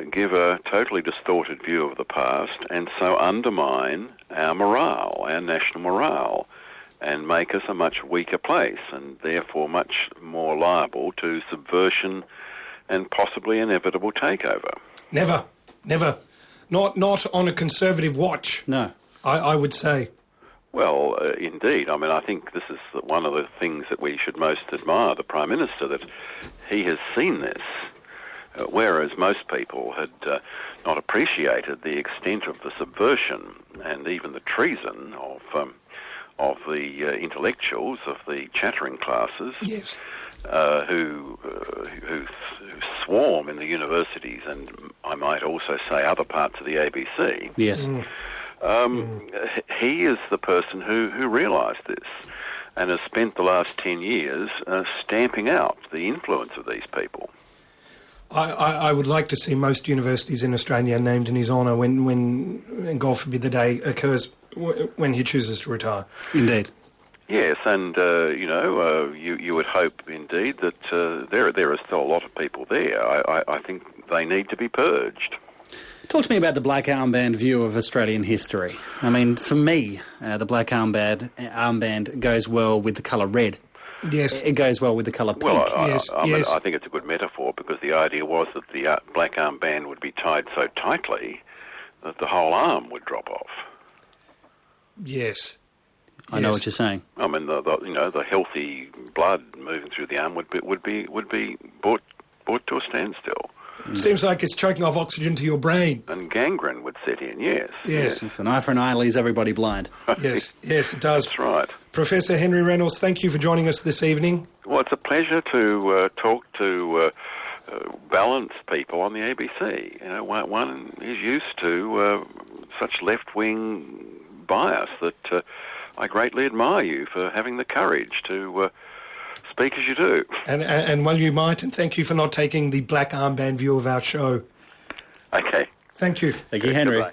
give a totally distorted view of the past and so undermine our morale, our national morale, and make us a much weaker place and therefore much more liable to subversion and possibly inevitable takeover. Never. Not on a Conservative watch. No. I would say. Well, indeed. I mean, I think this is one of the things that we should most admire the Prime Minister, that he has seen this, whereas most people had not appreciated the extent of the subversion and even the treason of the intellectuals, of the chattering classes, yes, who swarm in the universities and I might also say other parts of the ABC. Yes. He is the person who realised this and has spent the last 10 years stamping out the influence of these people. I would like to see most universities in Australia named in his honour when God forbid the day occurs when he chooses to retire. Indeed. Yes, and you would hope indeed that there are still a lot of people there. I think they need to be purged. Talk to me about the black armband view of Australian history. I mean, for me, the black armband goes well with the colour red. Yes. It goes well with the colour pink. Well, yes. I think it's a good metaphor because the idea was that the black armband would be tied so tightly that the whole arm would drop off. Yes. I know what you're saying. I mean, the healthy blood moving through the arm would be brought to a standstill. Seems like it's choking off oxygen to your brain. And gangrene would set in, yes. Yes. An eye for an eye leaves everybody blind. Yes, it does. That's right. Professor Henry Reynolds, thank you for joining us this evening. Well, it's a pleasure to talk to balanced people on the ABC. You know, one is used to such left-wing bias that I greatly admire you for having the courage to speak as you do. And well, you might, and thank you for not taking the black armband view of our show. Okay. Thank you. Thank you, Henry. Goodbye.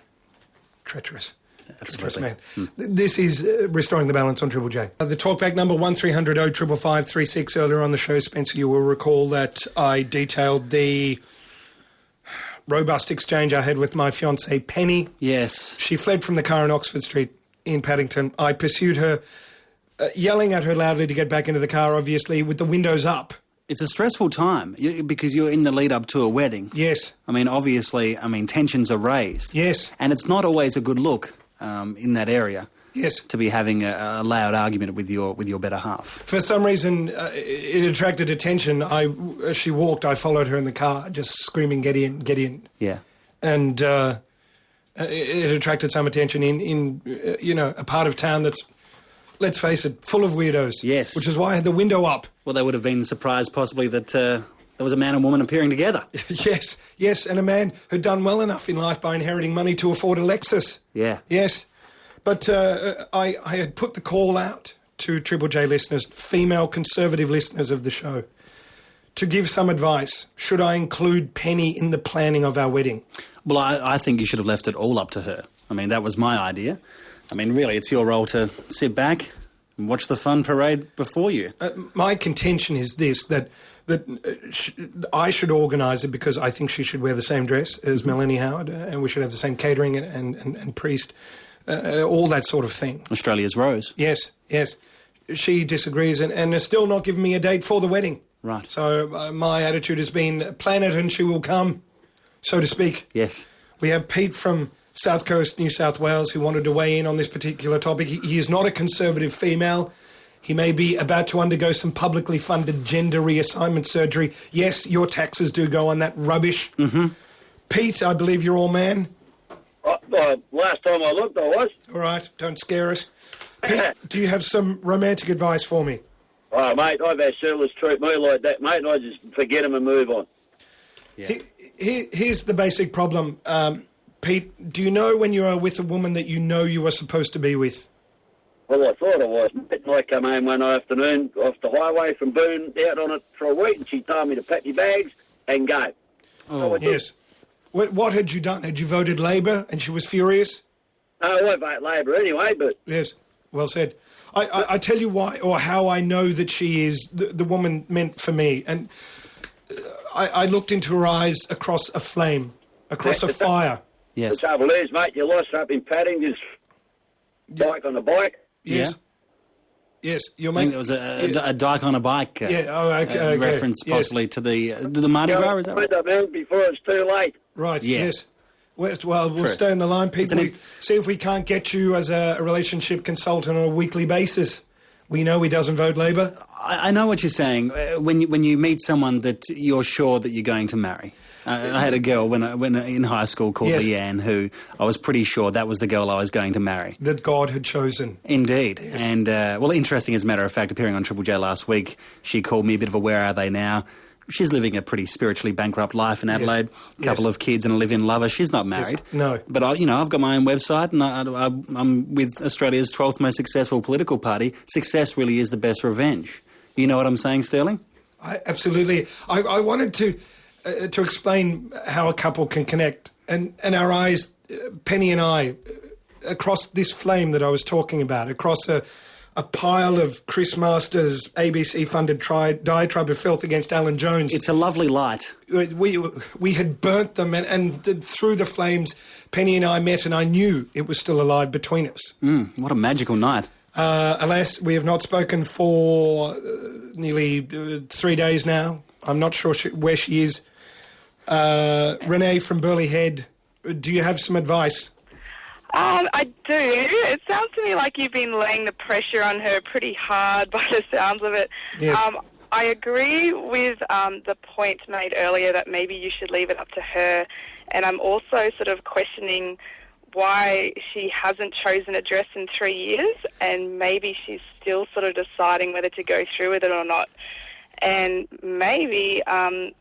Treacherous. Absolutely. Man. This is Restoring the Balance on Triple J. The talkback number 1300 555 36. Earlier on the show, Spencer, you will recall that I detailed the robust exchange I had with my fiancée, Penny. Yes. She fled from the car on Oxford Street in Paddington. I pursued her, yelling at her loudly to get back into the car, obviously, with the windows up. It's a stressful time because you're in the lead-up to a wedding. Yes. I mean, obviously, tensions are raised. Yes. And it's not always a good look in that area. Yes. To be having a loud argument with your better half. For some reason, it attracted attention. As she walked, I followed her in the car, just screaming, "Get in, get in!" Yeah. And it attracted some attention in a part of town that's, let's face it, full of weirdos. Yes. Which is why I had the window up. Well, they would have been surprised possibly that there was a man and woman appearing together. Yes, and a man who'd done well enough in life by inheriting money to afford a Lexus. Yeah. Yes. But I had put the call out to Triple J listeners, female Conservative listeners of the show, to give some advice. Should I include Penny in the planning of our wedding? Well, I think you should have left it all up to her. I mean, that was my idea. I mean, really, it's your role to sit back, Watch the fun parade before you. My contention is this, that I should organise it because I think she should wear the same dress as Melanie Howard, and we should have the same catering and priest, all that sort of thing. Australia's Rose. Yes. She disagrees and has still not given me a date for the wedding. Right. So my attitude has been, plan it and she will come, so to speak. Yes. We have Pete from South Coast, New South Wales, who wanted to weigh in on this particular topic. He is not a conservative female. He may be about to undergo some publicly funded gender reassignment surgery. Yes, your taxes do go on that rubbish. Mm-hmm. Pete, I believe you're all man. Last time I looked, I was. All right, don't scare us. Pete, do you have some romantic advice for me? Oh, mate, I've had settlers treat me like that, mate, and I just forget them and move on. Yeah. Here's the basic problem. Pete, do you know when you are with a woman that you know you are supposed to be with? Well, I thought I was, mate, and I come home one afternoon off the highway from Boone, out on it for a week, and she told me to pack my bags and go. Oh, yes. What had you done? Had you voted Labor and she was furious? No, I won't vote Labor anyway, but... Yes, well said. I tell you why, or how I know that she is the woman meant for me. And I looked into her eyes across a flame, across a fire. Yes. The trouble is, mate, you lost up in Paddington's bike on the bike. Yes. Yeah. Yes, you're I think there was a dyke on a bike okay. reference possibly to the Mardi Gras, is that right? Before it's too late. Right, yeah. Yes. Well, we'll stay on the line, Pete. See if we can't get you as a relationship consultant on a weekly basis. We know he doesn't vote Labor. I know what you're saying. When you meet someone that you're sure that you're going to marry. I had a girl when in high school called Leanne, who I was pretty sure that was the girl I was going to marry. That God had chosen. Indeed. Yes. And, interesting as a matter of fact, appearing on Triple J last week, she called me a bit of a where are they now. She's living a pretty spiritually bankrupt life in Adelaide, couple of kids and a live-in lover. She's not married. Yes. No. But, I've got my own website and I'm with Australia's 12th most successful political party. Success really is the best revenge. You know what I'm saying, Stirling? Absolutely. I wanted to explain how a couple can connect. And our eyes, Penny and I, across this flame that I was talking about, across a pile of Chris Masters' ABC-funded diatribe of filth against Alan Jones. It's a lovely light. We had burnt them, and through the flames, Penny and I met, and I knew it was still alive between us. What a magical night. Alas, we have not spoken for nearly 3 days now. I'm not sure where she is. Renee from Burleigh Head, do you have some advice? I do. It sounds to me like you've been laying the pressure on her pretty hard by the sounds of it. Yes. I agree with the point made earlier that maybe you should leave it up to her, and I'm also sort of questioning why she hasn't chosen a dress in 3 years, and maybe she's still sort of deciding whether to go through with it or not. And maybe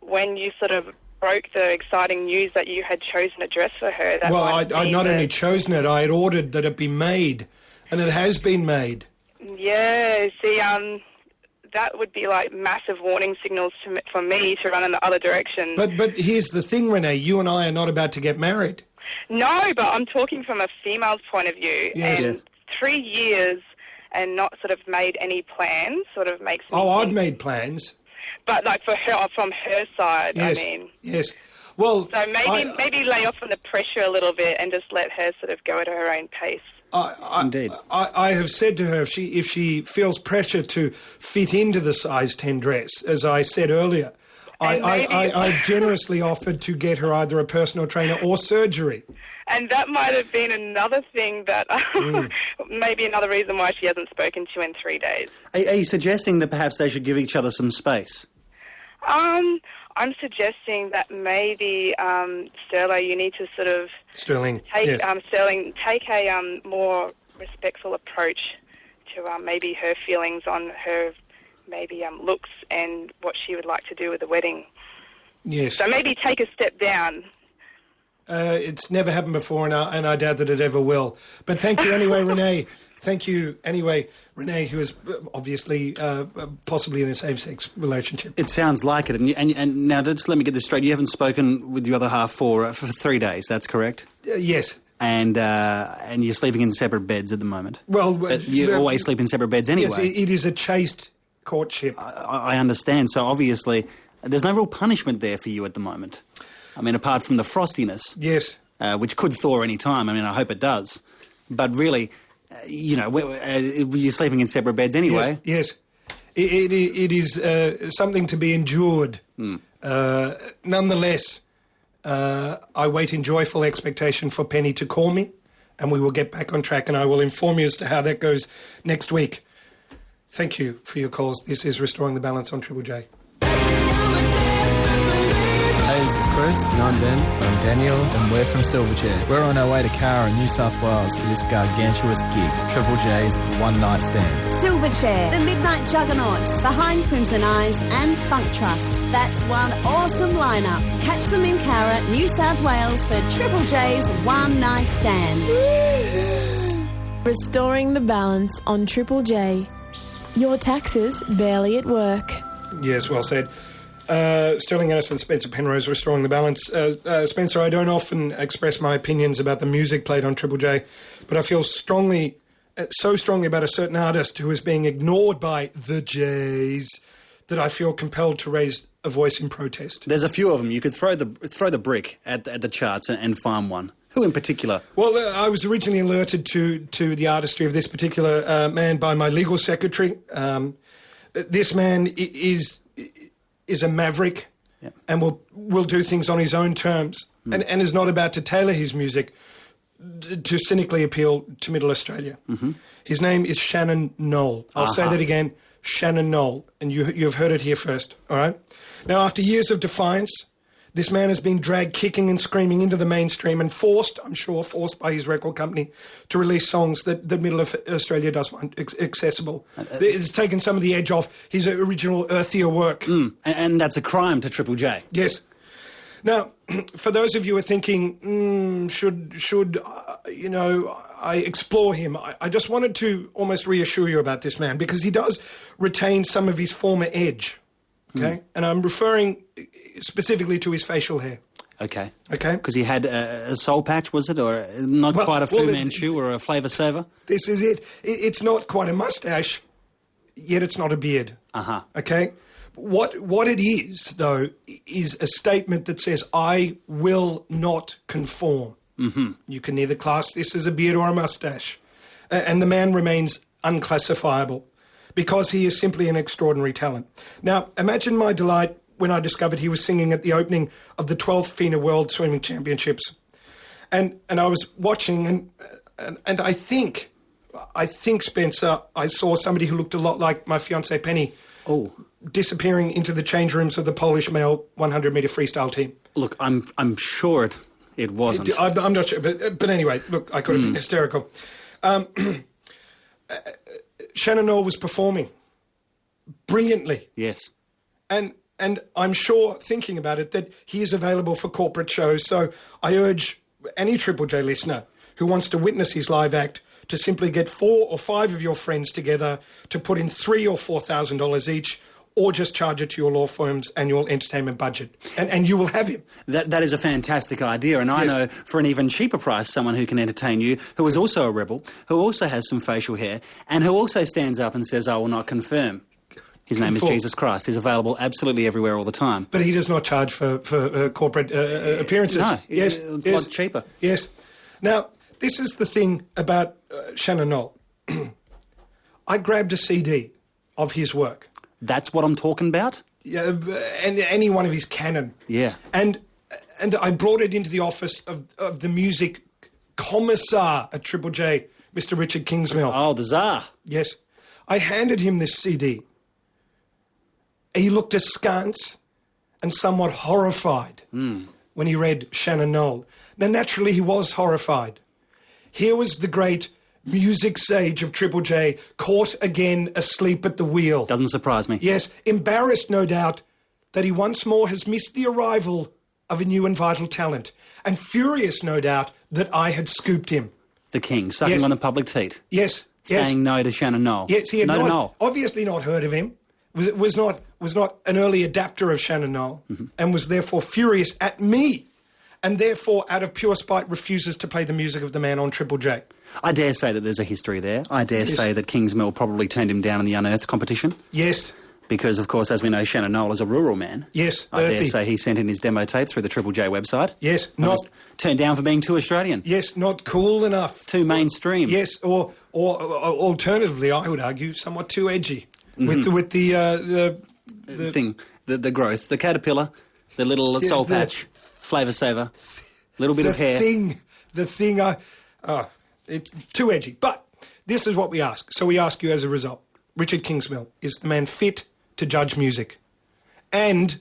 when you sort of broke the exciting news that you had chosen a dress for her... I'd not only chosen it, I had ordered that it be made, and it has been made. Yeah, see, that would be like massive warning signals for me to run in the other direction. But here's the thing, Renee, you and I are not about to get married. No, but I'm talking from a female's point of view. Yes. And 3 years and not sort of made any plans sort of makes me I'd made plans. But like for her, from her side, yes. I mean. Yes. Well, so maybe lay off on the pressure a little bit and just let her sort of go at her own pace. Indeed. I have said to her, if she feels pressure to fit into the size 10 dress, as I said earlier, I generously offered to get her either a personal trainer or surgery. And that might have been another thing that maybe another reason why she hasn't spoken to you in 3 days. Are you suggesting that perhaps they should give each other some space? I'm suggesting that maybe, Sterling, you need to sort of... Sterling, take a more respectful approach to maybe her feelings on her maybe looks and what she would like to do with the wedding. Yes. So maybe take a step down. It's never happened before, and I doubt that it ever will. But thank you anyway, Renee. Thank you anyway, Renee, who is obviously possibly in a same-sex relationship. It sounds like it. And now, just let me get this straight. You haven't spoken with your other half for 3 days, that's correct? Yes. and you're sleeping in separate beds at the moment. Well, you always sleep in separate beds anyway. Yes, it is a chaste courtship. I understand. So obviously, there's no real punishment there for you at the moment. I mean, apart from the frostiness. Yes. Which could thaw any time. I mean, I hope it does. But really, you're sleeping in separate beds anyway. Yes. It is something to be endured. Nonetheless, I wait in joyful expectation for Penny to call me, and we will get back on track, and I will inform you as to how that goes next week. Thank you for your calls. This is Restoring the Balance on Triple J. Hey, this is Chris. And I'm Ben. I'm Daniel. And we're from Silverchair. We're on our way to Cara, New South Wales for this gargantuous gig, Triple J's One Night Stand. Silverchair, the Midnight Juggernauts, Behind Crimson Eyes and Funk Trust. That's one awesome lineup. Catch them in Cara, New South Wales for Triple J's One Night Stand. Restoring the Balance on Triple J. Your taxes barely at work. Yes, well said. Stirling Addison, Spencer Penrose, Restoring the Balance. Spencer, I don't often express my opinions about the music played on Triple J, but I feel so strongly about a certain artist who is being ignored by the J's that I feel compelled to raise a voice in protest. There's a few of them. You could throw the brick at the charts and find one. Who in particular? Well, I was originally alerted to the artistry of this particular man by my legal secretary. This man is a maverick, and will do things on his own terms, and is not about to tailor his music to cynically appeal to Middle Australia. Mm-hmm. His name is Shannon Noll. I'll say that again, Shannon Noll, and you've heard it here first, all right? Now, after years of defiance, this man has been dragged kicking and screaming into the mainstream and forced by his record company to release songs that Middle Australia does find accessible. It's taken some of the edge off his original earthier work. And that's a crime to Triple J. Yes. Now, for those of you who are thinking, should I explore him, I just wanted to almost reassure you about this man, because he does retain some of his former edge. Okay, and I'm referring specifically to his facial hair. Okay. Okay. Because he had a soul patch, was it? Or not quite a Fu Manchu or a flavour saver? This is it. It's not quite a moustache, yet it's not a beard. Uh-huh. Okay? What it is, though, is a statement that says, I will not conform. Mm-hmm. You can neither class this as a beard or a moustache. And the man remains unclassifiable, because he is simply an extraordinary talent. Now, imagine my delight when I discovered he was singing at the opening of the 12th FINA World Swimming Championships. And I was watching, and I think, Spencer, I saw somebody who looked a lot like my fiancée Penny disappearing into the change rooms of the Polish male 100-metre freestyle team. Look, I'm sure it wasn't. I'm not sure, but anyway, look, I could have been hysterical. Shannon Noll was performing brilliantly. Yes. And I'm sure, thinking about it, that he is available for corporate shows. So I urge any Triple J listener who wants to witness his live act to simply get 4 or 5 of your friends together to put in $3,000 or $4,000 each, or just charge it to your law firm's annual entertainment budget. And you will have him. That is a fantastic idea, and I know for an even cheaper price someone who can entertain you, who is also a rebel, who also has some facial hair, and who also stands up and says, I will not confirm. His name is Jesus Christ. He's available absolutely everywhere all the time. But he does not charge for corporate appearances. No, it's a lot cheaper. Yes. Now, this is the thing about Shannon Noll. I grabbed a CD of his work. That's what I'm talking about? Yeah, and any one of his canon. Yeah. And I brought it into the office of the music commissar at Triple J, Mr. Richard Kingsmill. Oh, the Tsar. Yes. I handed him this CD. He looked askance and somewhat horrified when he read Shannon Noll. Now, naturally, he was horrified. Here was the great music sage of Triple J, caught again asleep at the wheel. Doesn't surprise me. Yes, embarrassed, no doubt, that he once more has missed the arrival of a new and vital talent, and furious, no doubt, that I had scooped him. The king, sucking on the public teat. Yes. Saying no to Shannon Noll. Yes, he had obviously not heard of him, was not an early adapter of Shannon Noll, and was therefore furious at me. and therefore, out of pure spite, refuses to play the music of the man on Triple J. I dare say that there's a history there. I dare say that Kingsmill probably turned him down in the Unearthed competition. Yes. Because, of course, as we know, Shannon Noll is a rural man. Yes, I dare say he sent in his demo tape through the Triple J website. Yes, not turned down for being too Australian. Yes, not cool enough. Too mainstream. Yes, or alternatively, I would argue, somewhat too edgy with the thing, the growth, the caterpillar, the little soul patch, flavour saver, little bit of hair. The thing, it's too edgy. But this is what we ask. So we ask you as a result, Richard Kingsmill, is the man fit to judge music? And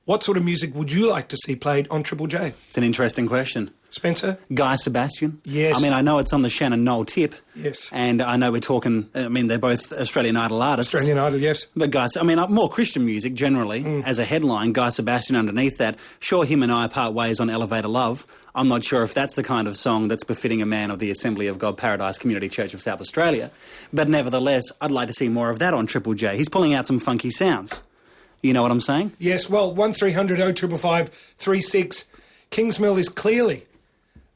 what sort of music would you like to see played on Triple J? It's an interesting question. Spencer? Guy Sebastian. Yes. I mean, I know it's on the Shannon Noll tip. Yes. And I know we're talking, I mean, they're both Australian Idol artists. Australian Idol, yes. But guys, I mean, more Christian music generally, as a headline, Guy Sebastian underneath that. Sure, him and I part ways on Elevator Love. I'm not sure if that's the kind of song that's befitting a man of the Assembly of God Paradise Community Church of South Australia. But nevertheless, I'd like to see more of that on Triple J. He's pulling out some funky sounds. You know what I'm saying? Yes, well, 1300 0555 36. Kingsmill is clearly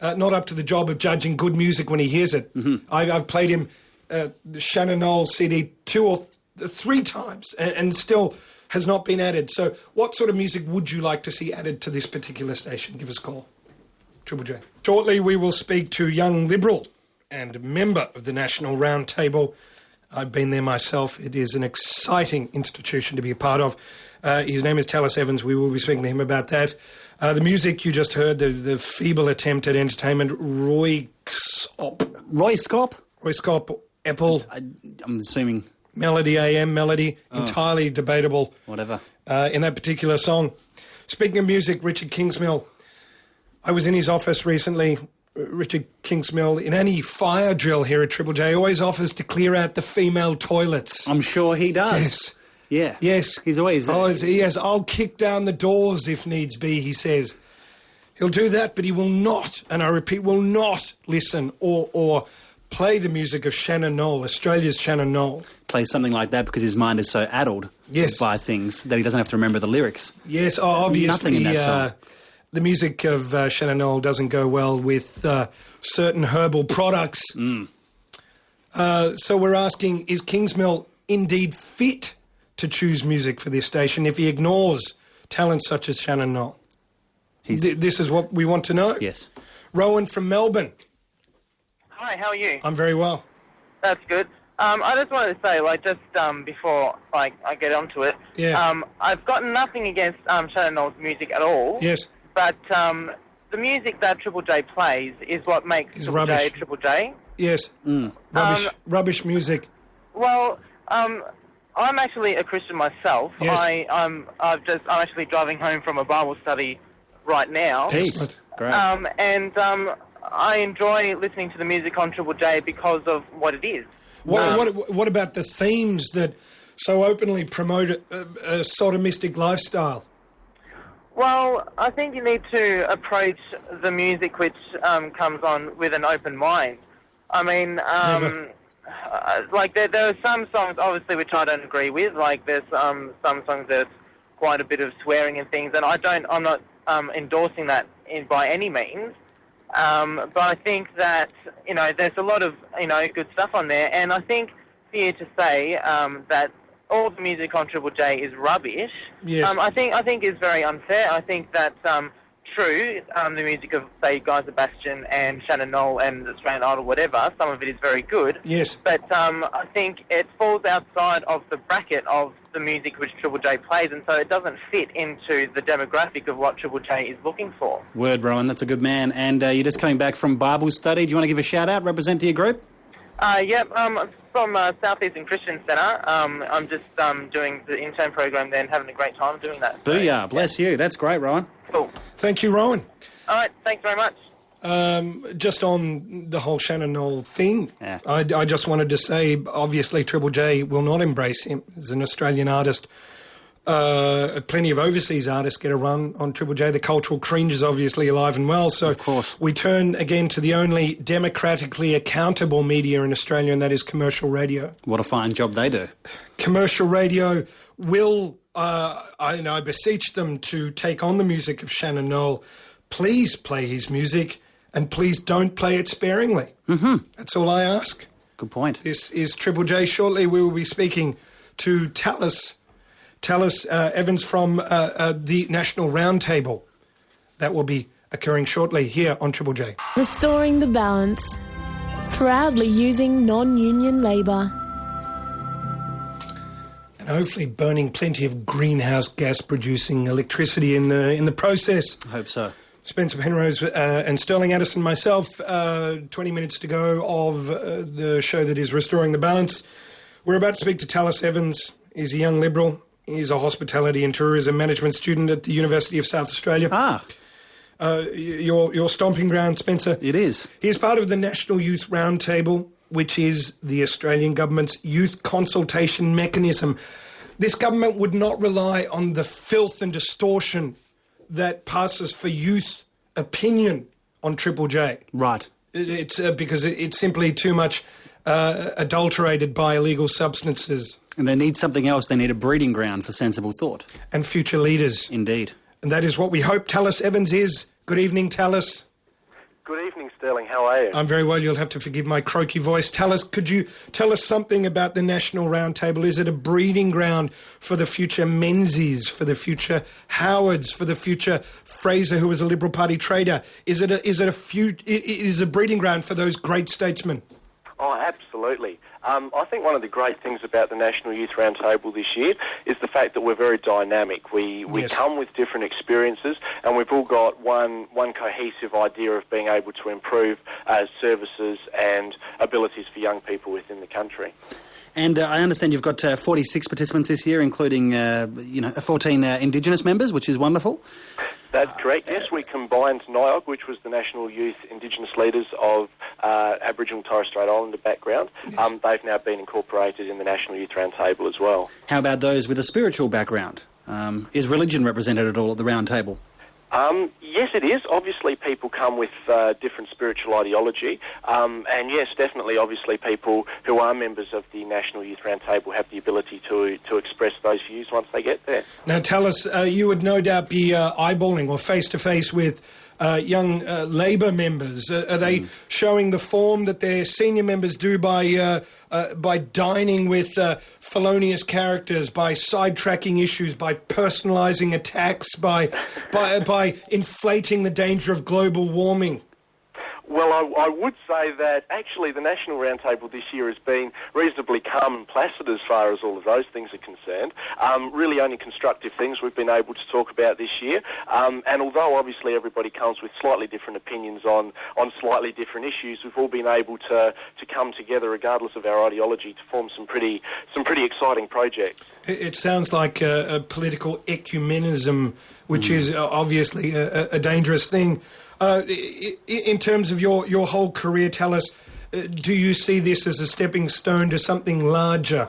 not up to the job of judging good music when he hears it. I've played him the Shannon Noll CD 2 or 3 times and still has not been added. So what sort of music would you like to see added to this particular station? Give us a call. Triple J. Shortly we will speak to Young Liberal and member of the National Round Table. I've been there myself. It is an exciting institution to be a part of. His name is Tallis Evans. We will be speaking to him about that. The music you just heard, the feeble attempt at entertainment, Roy Scop. Roy Scop? Roy Scop, Apple. I'm assuming. Melody, AM Melody, entirely debatable. Whatever. In that particular song. Speaking of music, Richard Kingsmill. I was in his office recently. Richard Kingsmill, in any fire drill here at Triple J, always offers to clear out the female toilets. I'm sure he does. Yes. Yeah. Yes. He's always... Yes, I'll kick down the doors if needs be, he says. He'll do that, but he will not, and I repeat, will not listen or play the music of Shannon Noll, Australia's Shannon Noll. Play something like that because his mind is so addled by things that he doesn't have to remember the lyrics. Yes, obviously. Nothing in that song. The music of Shannon Noll doesn't go well with certain herbal products. So we're asking, is Kingsmill indeed fit to choose music for this station if he ignores talents such as Shannon Noll? This is what we want to know. Yes. Rowan from Melbourne. Hi, how are you? I'm very well. That's good. I just wanted to say, just before I get onto it, I've got nothing against Shannon Noll's music at all. Yes. But the music that Triple J plays is what makes Triple J Triple J. Yes. Rubbish music. Well, I'm actually a Christian myself. Yes. I'm actually driving home from a Bible study right now. Peace. Great. And I enjoy listening to the music on Triple J because of what it is. What about the themes that so openly promote a sodomistic lifestyle? Well, I think you need to approach the music which comes on with an open mind. I mean, there are some songs, obviously, which I don't agree with. Like, there's some songs that's quite a bit of swearing and things, and I'm not endorsing that by any means. But I think that, there's a lot of, good stuff on there, and I think for you to say that all the music on Triple J is rubbish, yes. I think is very unfair. I think that, true, the music of, say, Guy Sebastian and Shannon Noll and Australian Idol, whatever, some of it is very good. Yes. But I think it falls outside of the bracket of the music which Triple J plays, and so it doesn't fit into the demographic of what Triple J is looking for. Word, Rowan, that's a good man. And you're just coming back from Bible study. Do you want to give a shout-out, represent to your group? From Southeastern Christian Centre. I'm just doing the intern program there and having a great time doing that. Booyah, bless you. That's great, Rowan. Cool. Thank you, Rowan. All right, thanks very much. Just on the whole Shannon Noll thing, I just wanted to say, obviously Triple J will not embrace him as an Australian artist. Plenty of overseas artists get a run on Triple J. The cultural cringe is obviously alive and well. So of course. We turn again to the only democratically accountable media in Australia, and that is commercial radio. What a fine job they do. Commercial radio will, I beseech them to take on the music of Shannon Noll, please play his music and please don't play it sparingly. Mm-hmm. That's all I ask. Good point. This is Triple J. Shortly we will be speaking to Tallis Evans from the National Roundtable. That will be occurring shortly here on Triple J. Restoring the balance. Proudly using non-union labour. And hopefully burning plenty of greenhouse gas producing electricity in the process. I hope so. Spencer Penrose and Stirling Addison, myself, 20 minutes to go of the show that is Restoring the Balance. We're about to speak to Tallis Evans. He's a young Liberal. He's a hospitality and tourism management student at the University of South Australia. Your stomping ground, Spencer. It is. He's part of the National Youth Roundtable, which is the Australian government's youth consultation mechanism. This government would not rely on the filth and distortion that passes for youth opinion on Triple J. Right. It's because it's simply too much adulterated by illegal substances. And they need something else. They need a breeding ground for sensible thought. And future leaders. Indeed. And that is what we hope Tallis Evans is. Good evening, Tallis. Good evening, Stirling. How are you? I'm very well. You'll have to forgive my croaky voice. Tallis, could you tell us something about the National Roundtable? Is it a breeding ground for the future Menzies, for the future Howards, for the future Fraser, who was a Liberal Party trader? Is it a breeding ground for those great statesmen? Oh, absolutely. I think one of the great things about the National Youth Roundtable this year is the fact that we're very dynamic. We come with different experiences, and we've all got one cohesive idea of being able to improve services and abilities for young people within the country. And I understand you've got 46 participants this year, including 14 Indigenous members, which is wonderful. That's correct. Yes, we combined NIOG, which was the National Youth Indigenous Leaders of Aboriginal Torres Strait Islander background. Yes. They've now been incorporated in the National Youth Roundtable as well. How about those with a spiritual background? Is religion represented at all at the Roundtable? Yes, it is. Obviously, people come with different spiritual ideology. And yes, definitely, obviously, people who are members of the National Youth Roundtable have the ability to express those views once they get there. Now, tell us, you would no doubt be eyeballing or face-to-face with young Labor members. Are they showing the form that their senior members do by dining with felonious characters, by sidetracking issues, by personalising attacks, by inflating the danger of global warming? Well, I would say that actually the National Roundtable this year has been reasonably calm and placid as far as all of those things are concerned. Really only constructive things we've been able to talk about this year. And although obviously everybody comes with slightly different opinions on slightly different issues, we've all been able to come together regardless of our ideology to form some pretty exciting projects. It sounds like a political ecumenism, which is obviously a dangerous thing. In terms of your whole career, tell us, do you see this as a stepping stone to something larger?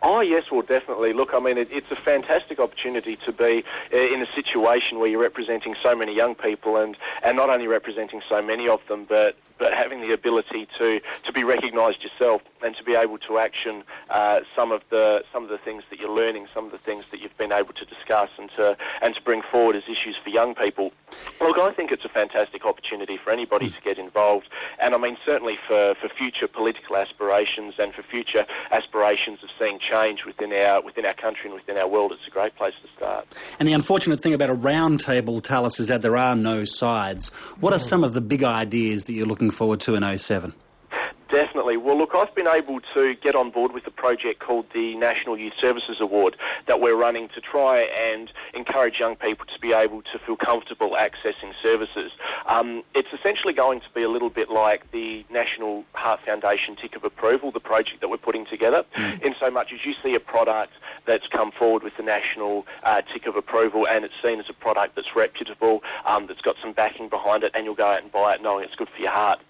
Oh, yes, well, definitely. Look, I mean, it's a fantastic opportunity to be in a situation where you're representing so many young people and not only representing so many of them, but having the ability to be recognised yourself and to be able to action some of the things that you're learning, some of the things that you've been able to discuss and to bring forward as issues for young people. Look, I think it's a fantastic opportunity for anybody to get involved, and I mean certainly for future political aspirations and for future aspirations of seeing change within our country and within our world. It's a great place to start. And the unfortunate thing about a round table, Tallis, is that there are no sides. What are some of the big ideas that you're looking forward to in 07? Definitely. Well, look, I've been able to get on board with a project called the National Youth Services Award that we're running to try and encourage young people to be able to feel comfortable accessing services. It's essentially going to be a little bit like the National Heart Foundation Tick of Approval, the project that we're putting together, in so much as you see a product that's come forward with the National Tick of Approval and it's seen as a product that's reputable, that's got some backing behind it, and you'll go out and buy it knowing it's good for your heart.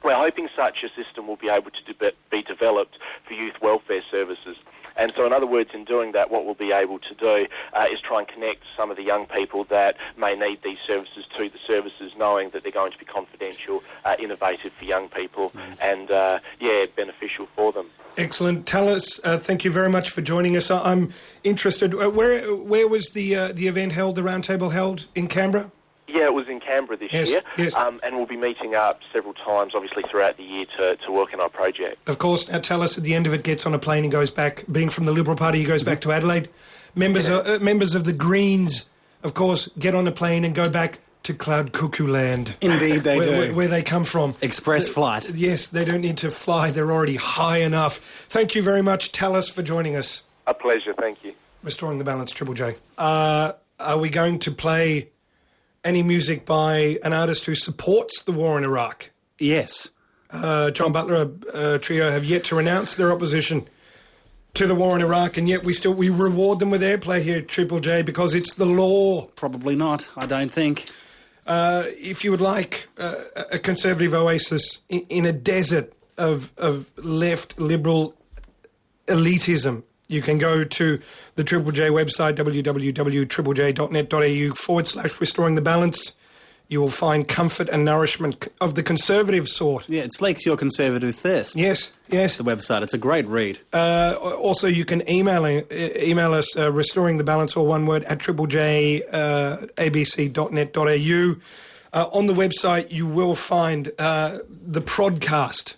We're hoping such a system will be able to be developed for youth welfare services. And so, in other words, in doing that, what we'll be able to do is try and connect some of the young people that may need these services to the services, knowing that they're going to be confidential, innovative for young people, and, beneficial for them. Excellent. Tallis, thank you very much for joining us. I'm interested, where was the event held, the roundtable held in Canberra? Yeah, it was in Canberra this year, and we'll be meeting up several times, obviously, throughout the year to work on our project. Of course. Now tell us, at the end of it, gets on a plane and goes back, being from the Liberal Party, he goes back to Adelaide. Members of the Greens, of course, get on a plane and go back to Cloud Cuckoo Land. Indeed they do. Where they come from. Express flight. Yes, they don't need to fly. They're already high enough. Thank you very much, Tallis, for joining us. A pleasure, thank you. Restoring the Balance, Triple J. Are we going to play any music by an artist who supports the war in Iraq? Yes. John Butler Trio have yet to renounce their opposition to the war in Iraq, and yet we reward them with airplay here at Triple J because it's the law. Probably not, I don't think. If you would like a conservative oasis in a desert of left liberal elitism, you can go to the Triple J website, www.triplej.net.au/restoring the balance. You will find comfort and nourishment of the conservative sort. Yeah, it slakes your conservative thirst. Yes. The website, it's a great read. Also, you can email us, restoring the balance, all one word, at triplej.abc.net.au. On the website, you will find the prodcast,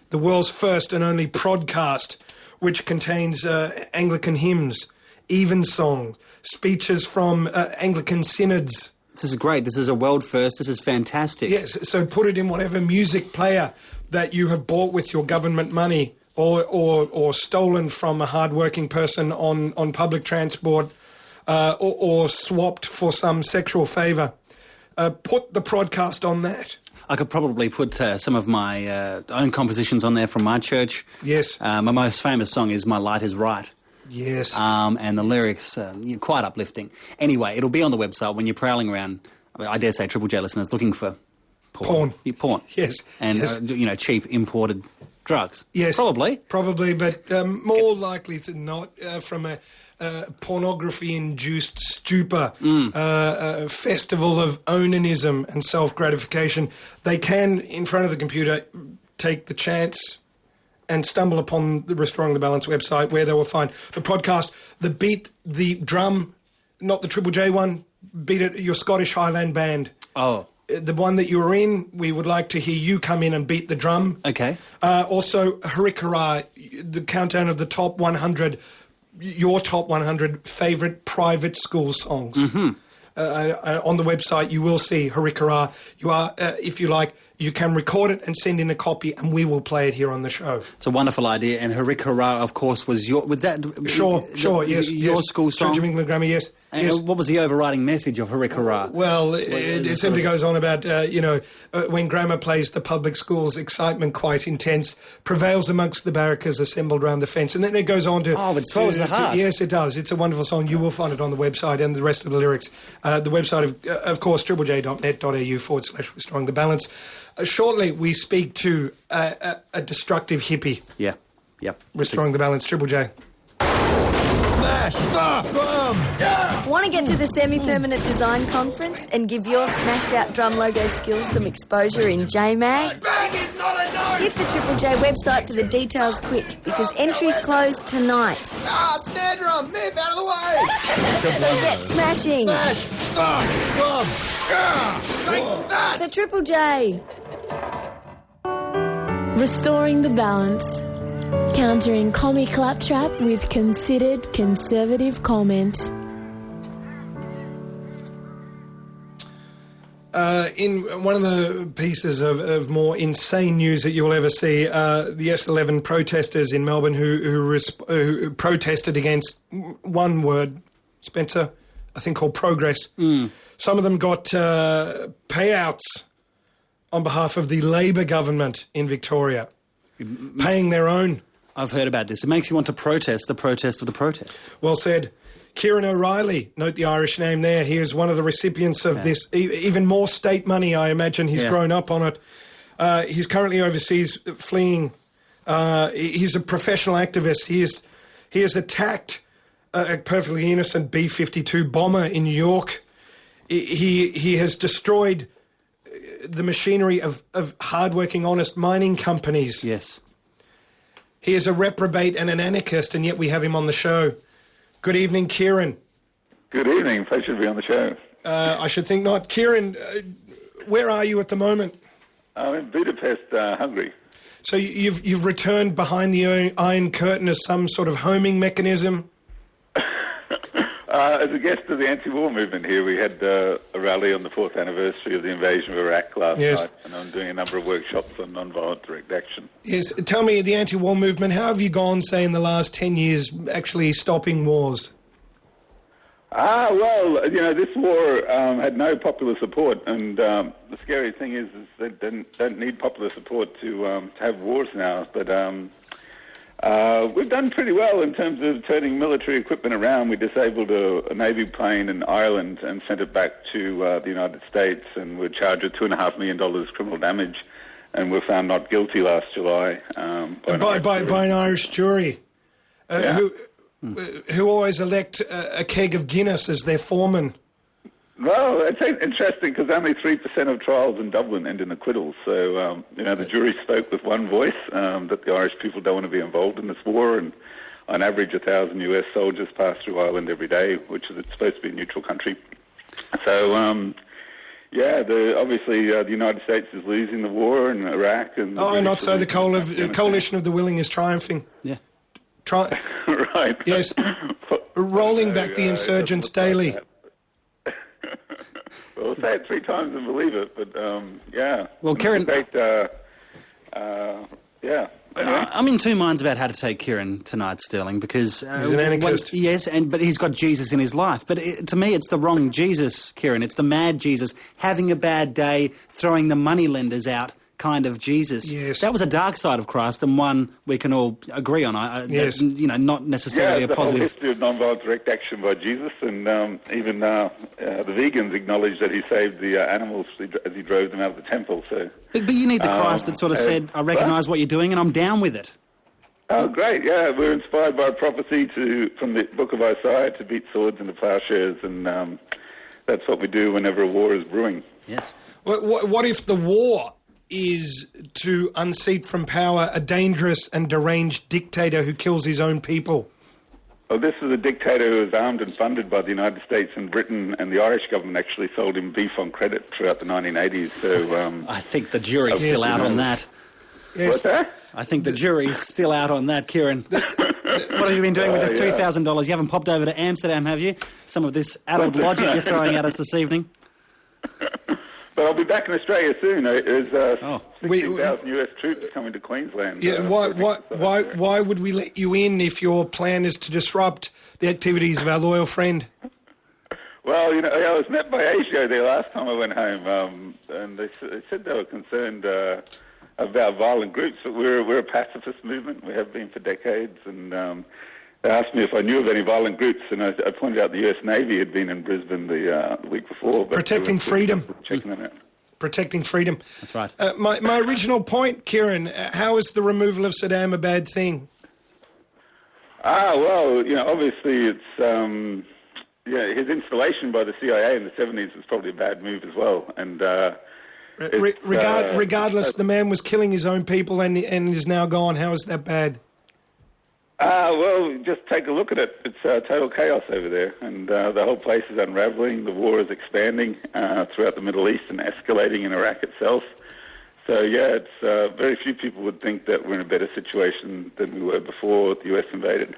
the world's first and only prodcast, which contains Anglican hymns, evensong, speeches from Anglican synods. This is great. This is a world first. This is fantastic. Yes, so put it in whatever music player that you have bought with your government money or stolen from a hard-working person on public transport or swapped for some sexual favour. Put the prodcast on that. I could probably put some of my own compositions on there from my church. Yes. My most famous song is My Light is Right. Yes. And the lyrics, quite uplifting. Anyway, it'll be on the website when you're prowling around, I dare say, Triple J listeners, looking for porn. Porn. Yes. And, cheap imported drugs. Yes. Probably, but more likely than not from a pornography-induced stupor, a festival of onanism and self-gratification. They can, in front of the computer, take the chance and stumble upon the Restoring the Balance website, where they will find the podcast, the beat, the drum, not the Triple J one, beat it, your Scottish Highland band. Oh. The one that you were in, we would like to hear you come in and beat the drum. Okay. Also, Harikara, the countdown of the top 100, your top 100 favourite private school songs. On the website, you will see Harikara. You are, if you like, you can record it and send in a copy, and we will play it here on the show. It's a wonderful idea, and Harikara, of course, was your... Was that... Sure, yes. Your school song? Church of England Grammar, yes. And yes. What was the overriding message of Harikara? Well, it simply goes on about, when grammar plays the public schools, excitement quite intense, prevails amongst the barrackers assembled round the fence. And then it goes on to... Oh, it swells the heart. Yes, it does. It's a wonderful song. You will find it on the website and the rest of the lyrics. The website, of course, triplej.net.au/restoring the balance. Shortly, we speak to a destructive hippie. Yeah. Yep. Restoring the Balance, Triple J. Smash! Drum! Yeah! Want to get to the Semi-Permanent Design Conference and give your smashed-out drum logo skills some exposure in JMag? Bang is not a no! Hit the Triple J website for the details quick, because entries close tonight. Snare drum! Move out of the way! So get smashing! Smash! Drum! Take that! For Triple J. Restoring the Balance. Countering commie claptrap with considered conservative comment. In one of the pieces of more insane news that you'll ever see, the S11 protesters in Melbourne who protested against one word, Spencer, I think called progress. Some of them got payouts on behalf of the Labor government in Victoria, paying their own. I've heard about this. It makes you want to protest the protest of the protest. Well said. Kieran O'Reilly, note the Irish name there. He is one of the recipients of this, even more state money, I imagine. He's grown up on it. He's currently overseas fleeing. He's a professional activist. He has attacked a perfectly innocent B-52 bomber in New York. He has destroyed the machinery of hard-working, honest mining companies. Yes. He is a reprobate and an anarchist, and yet we have him on the show. Good evening, Kieran. Good evening. Pleasure to be on the show. I should think not. Kieran, where are you at the moment? I'm in Budapest, Hungary. So you've returned behind the Iron Curtain as some sort of homing mechanism? As a guest of the anti-war movement here, we had a rally on the 4th anniversary of the invasion of Iraq last night, and I'm doing a number of workshops on non-violent direct action. Yes, tell me, the anti-war movement, how have you gone, say, in the last 10 years, actually stopping wars? Well, this war had no popular support, and the scary thing is they don't need popular support to have wars now, but we've done pretty well in terms of turning military equipment around. We disabled a Navy plane in Ireland and sent it back to the United States, and were charged with $2.5 million criminal damage, and were found not guilty last July by an Irish jury, who always elect a keg of Guinness as their foreman. Well, it's interesting because only 3% of trials in Dublin end in acquittals. So, the jury spoke with one voice, that the Irish people don't want to be involved in this war. And on average, 1,000 US soldiers pass through Ireland every day, which is supposed to be a neutral country. So, obviously the United States is losing the war in Iraq. And not so. The coalition of the willing is triumphing. Yeah. Right. Yes. Rolling back the insurgents daily. Well, say it 3 times and believe it, but yeah. Well, Kieran, yeah. I'm in two minds about how to take Kieran tonight, Stirling, because he's an anarchist. Yes, but he's got Jesus in his life. But to me, it's the wrong Jesus, Kieran. It's the mad Jesus, having a bad day, throwing the moneylenders out kind of Jesus. Yes. That was a dark side of Christ, and one we can all agree on. Yes. Not necessarily a positive. The whole history of non-violent direct action by Jesus, and even the vegans acknowledge that he saved the animals as he drove them out of the temple. So, but you need the Christ that sort of said, "I recognise what you're doing, and I'm down with it." Oh, great! Yeah, we're inspired by a prophecy from the Book of Isaiah to beat swords into plowshares, and that's what we do whenever a war is brewing. Yes. What if the war is to unseat from power a dangerous and deranged dictator who kills his own people? Well, this is a dictator who is armed and funded by the United States and Britain, and the Irish government actually sold him beef on credit throughout the 1980s. So I think the jury's still out on that. Yes. What's that? I think the jury's still out on that, Kieran. What have you been doing with this $2,000? You haven't popped over to Amsterdam, have you? Some of this adult logic you're throwing at us this evening. But I'll be back in Australia soon. There's 16,000 US troops coming to Queensland. Yeah, why would we let you in if your plan is to disrupt the activities of our loyal friend? Well, I was met by ASIO there last time I went home, and they said they were concerned about violent groups. But we're a pacifist movement. We have been for decades, and they asked me if I knew of any violent groups, and I pointed out the US Navy had been in Brisbane the week before. But protecting freedom. Checking them out. Protecting freedom. That's right. My original point, Kieran, how is the removal of Saddam a bad thing? Well, obviously it's... his installation by the CIA in the 70s was probably a bad move as well. And regardless, the man was killing his own people and is now gone. How is that bad? Well, just take a look at it. It's total chaos over there, and the whole place is unraveling. The war is expanding throughout the Middle East and escalating in Iraq itself. So, it's very few people would think that we're in a better situation than we were before the US invaded.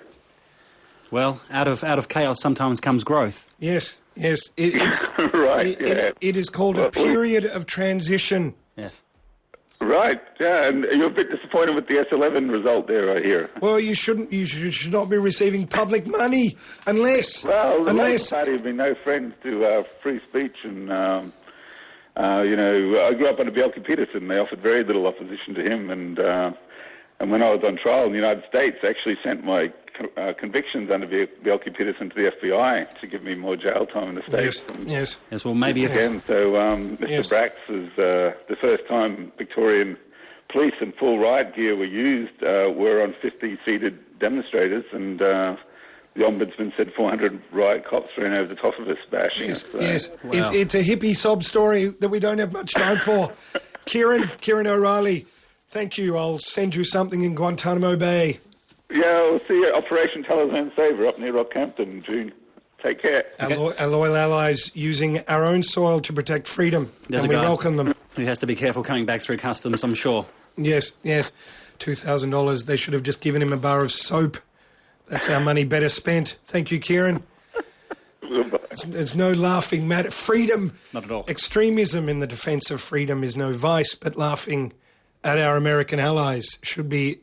Well, out of chaos sometimes comes growth. Yes. It's right. It is called a period of transition. Yes. Right. Yeah, and you're a bit disappointed with the S11 result there, I hear. Well, you shouldn't. You should not be receiving public money unless. Well, the Labour Party have been no friends to free speech, and I grew up under Bjelke Peterson. They offered very little opposition to him, and when I was on trial in the United States, I actually sent my convictions under Bjelke Peterson to the FBI to give me more jail time in the States. Yes. Well, maybe again. So Mr. Brax is the first time Victorian police in full riot gear were used were on 50 seated demonstrators, and the Ombudsman said 400 riot cops ran over the top of us, bashing us. So. Yes. Wow. It's a hippie sob story that we don't have much time for. Kieran O'Reilly, thank you. I'll send you something in Guantanamo Bay. Yeah, we'll see you at Operation Talisman Saver up near Rockhampton in June. Take care. Our loyal allies using our own soil to protect freedom, There's and a we guy welcome them. Who has to be careful coming back through customs, I'm sure. Yes. $2,000. They should have just given him a bar of soap. That's our money better spent. Thank you, Kieran. It's no laughing matter. Freedom. Not at all. Extremism in the defence of freedom is no vice, but laughing at our American allies should be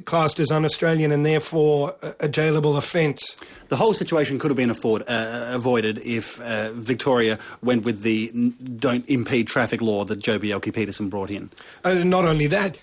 classed as un-Australian and therefore a jailable offence. The whole situation could have been avoided if Victoria went with the don't impede traffic law that Joe Bjelke-Petersen brought in. Not only that,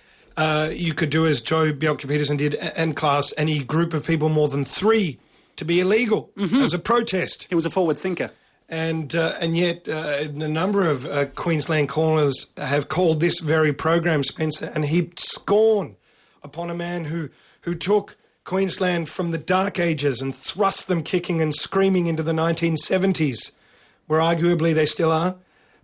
you could do as Joe Bjelke-Petersen did and class any group of people more than 3 to be illegal as a protest. He was a forward thinker. And yet a number of Queensland callers have called this very program, Spencer, and heaped scorn upon a man who took Queensland from the dark ages and thrust them kicking and screaming into the 1970s, where arguably they still are.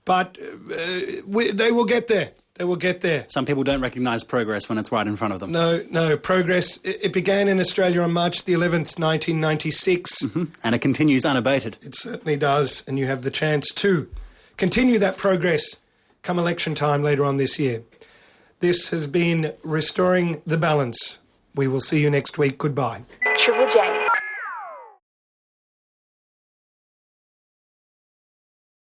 But they will get there. They will get there. Some people don't recognise progress when it's right in front of them. No, progress. It began in Australia on March the 11th, 1996. And it continues unabated. It certainly does, and you have the chance to continue that progress come election time later on this year. This has been Restoring the Balance. We will see you next week. Goodbye.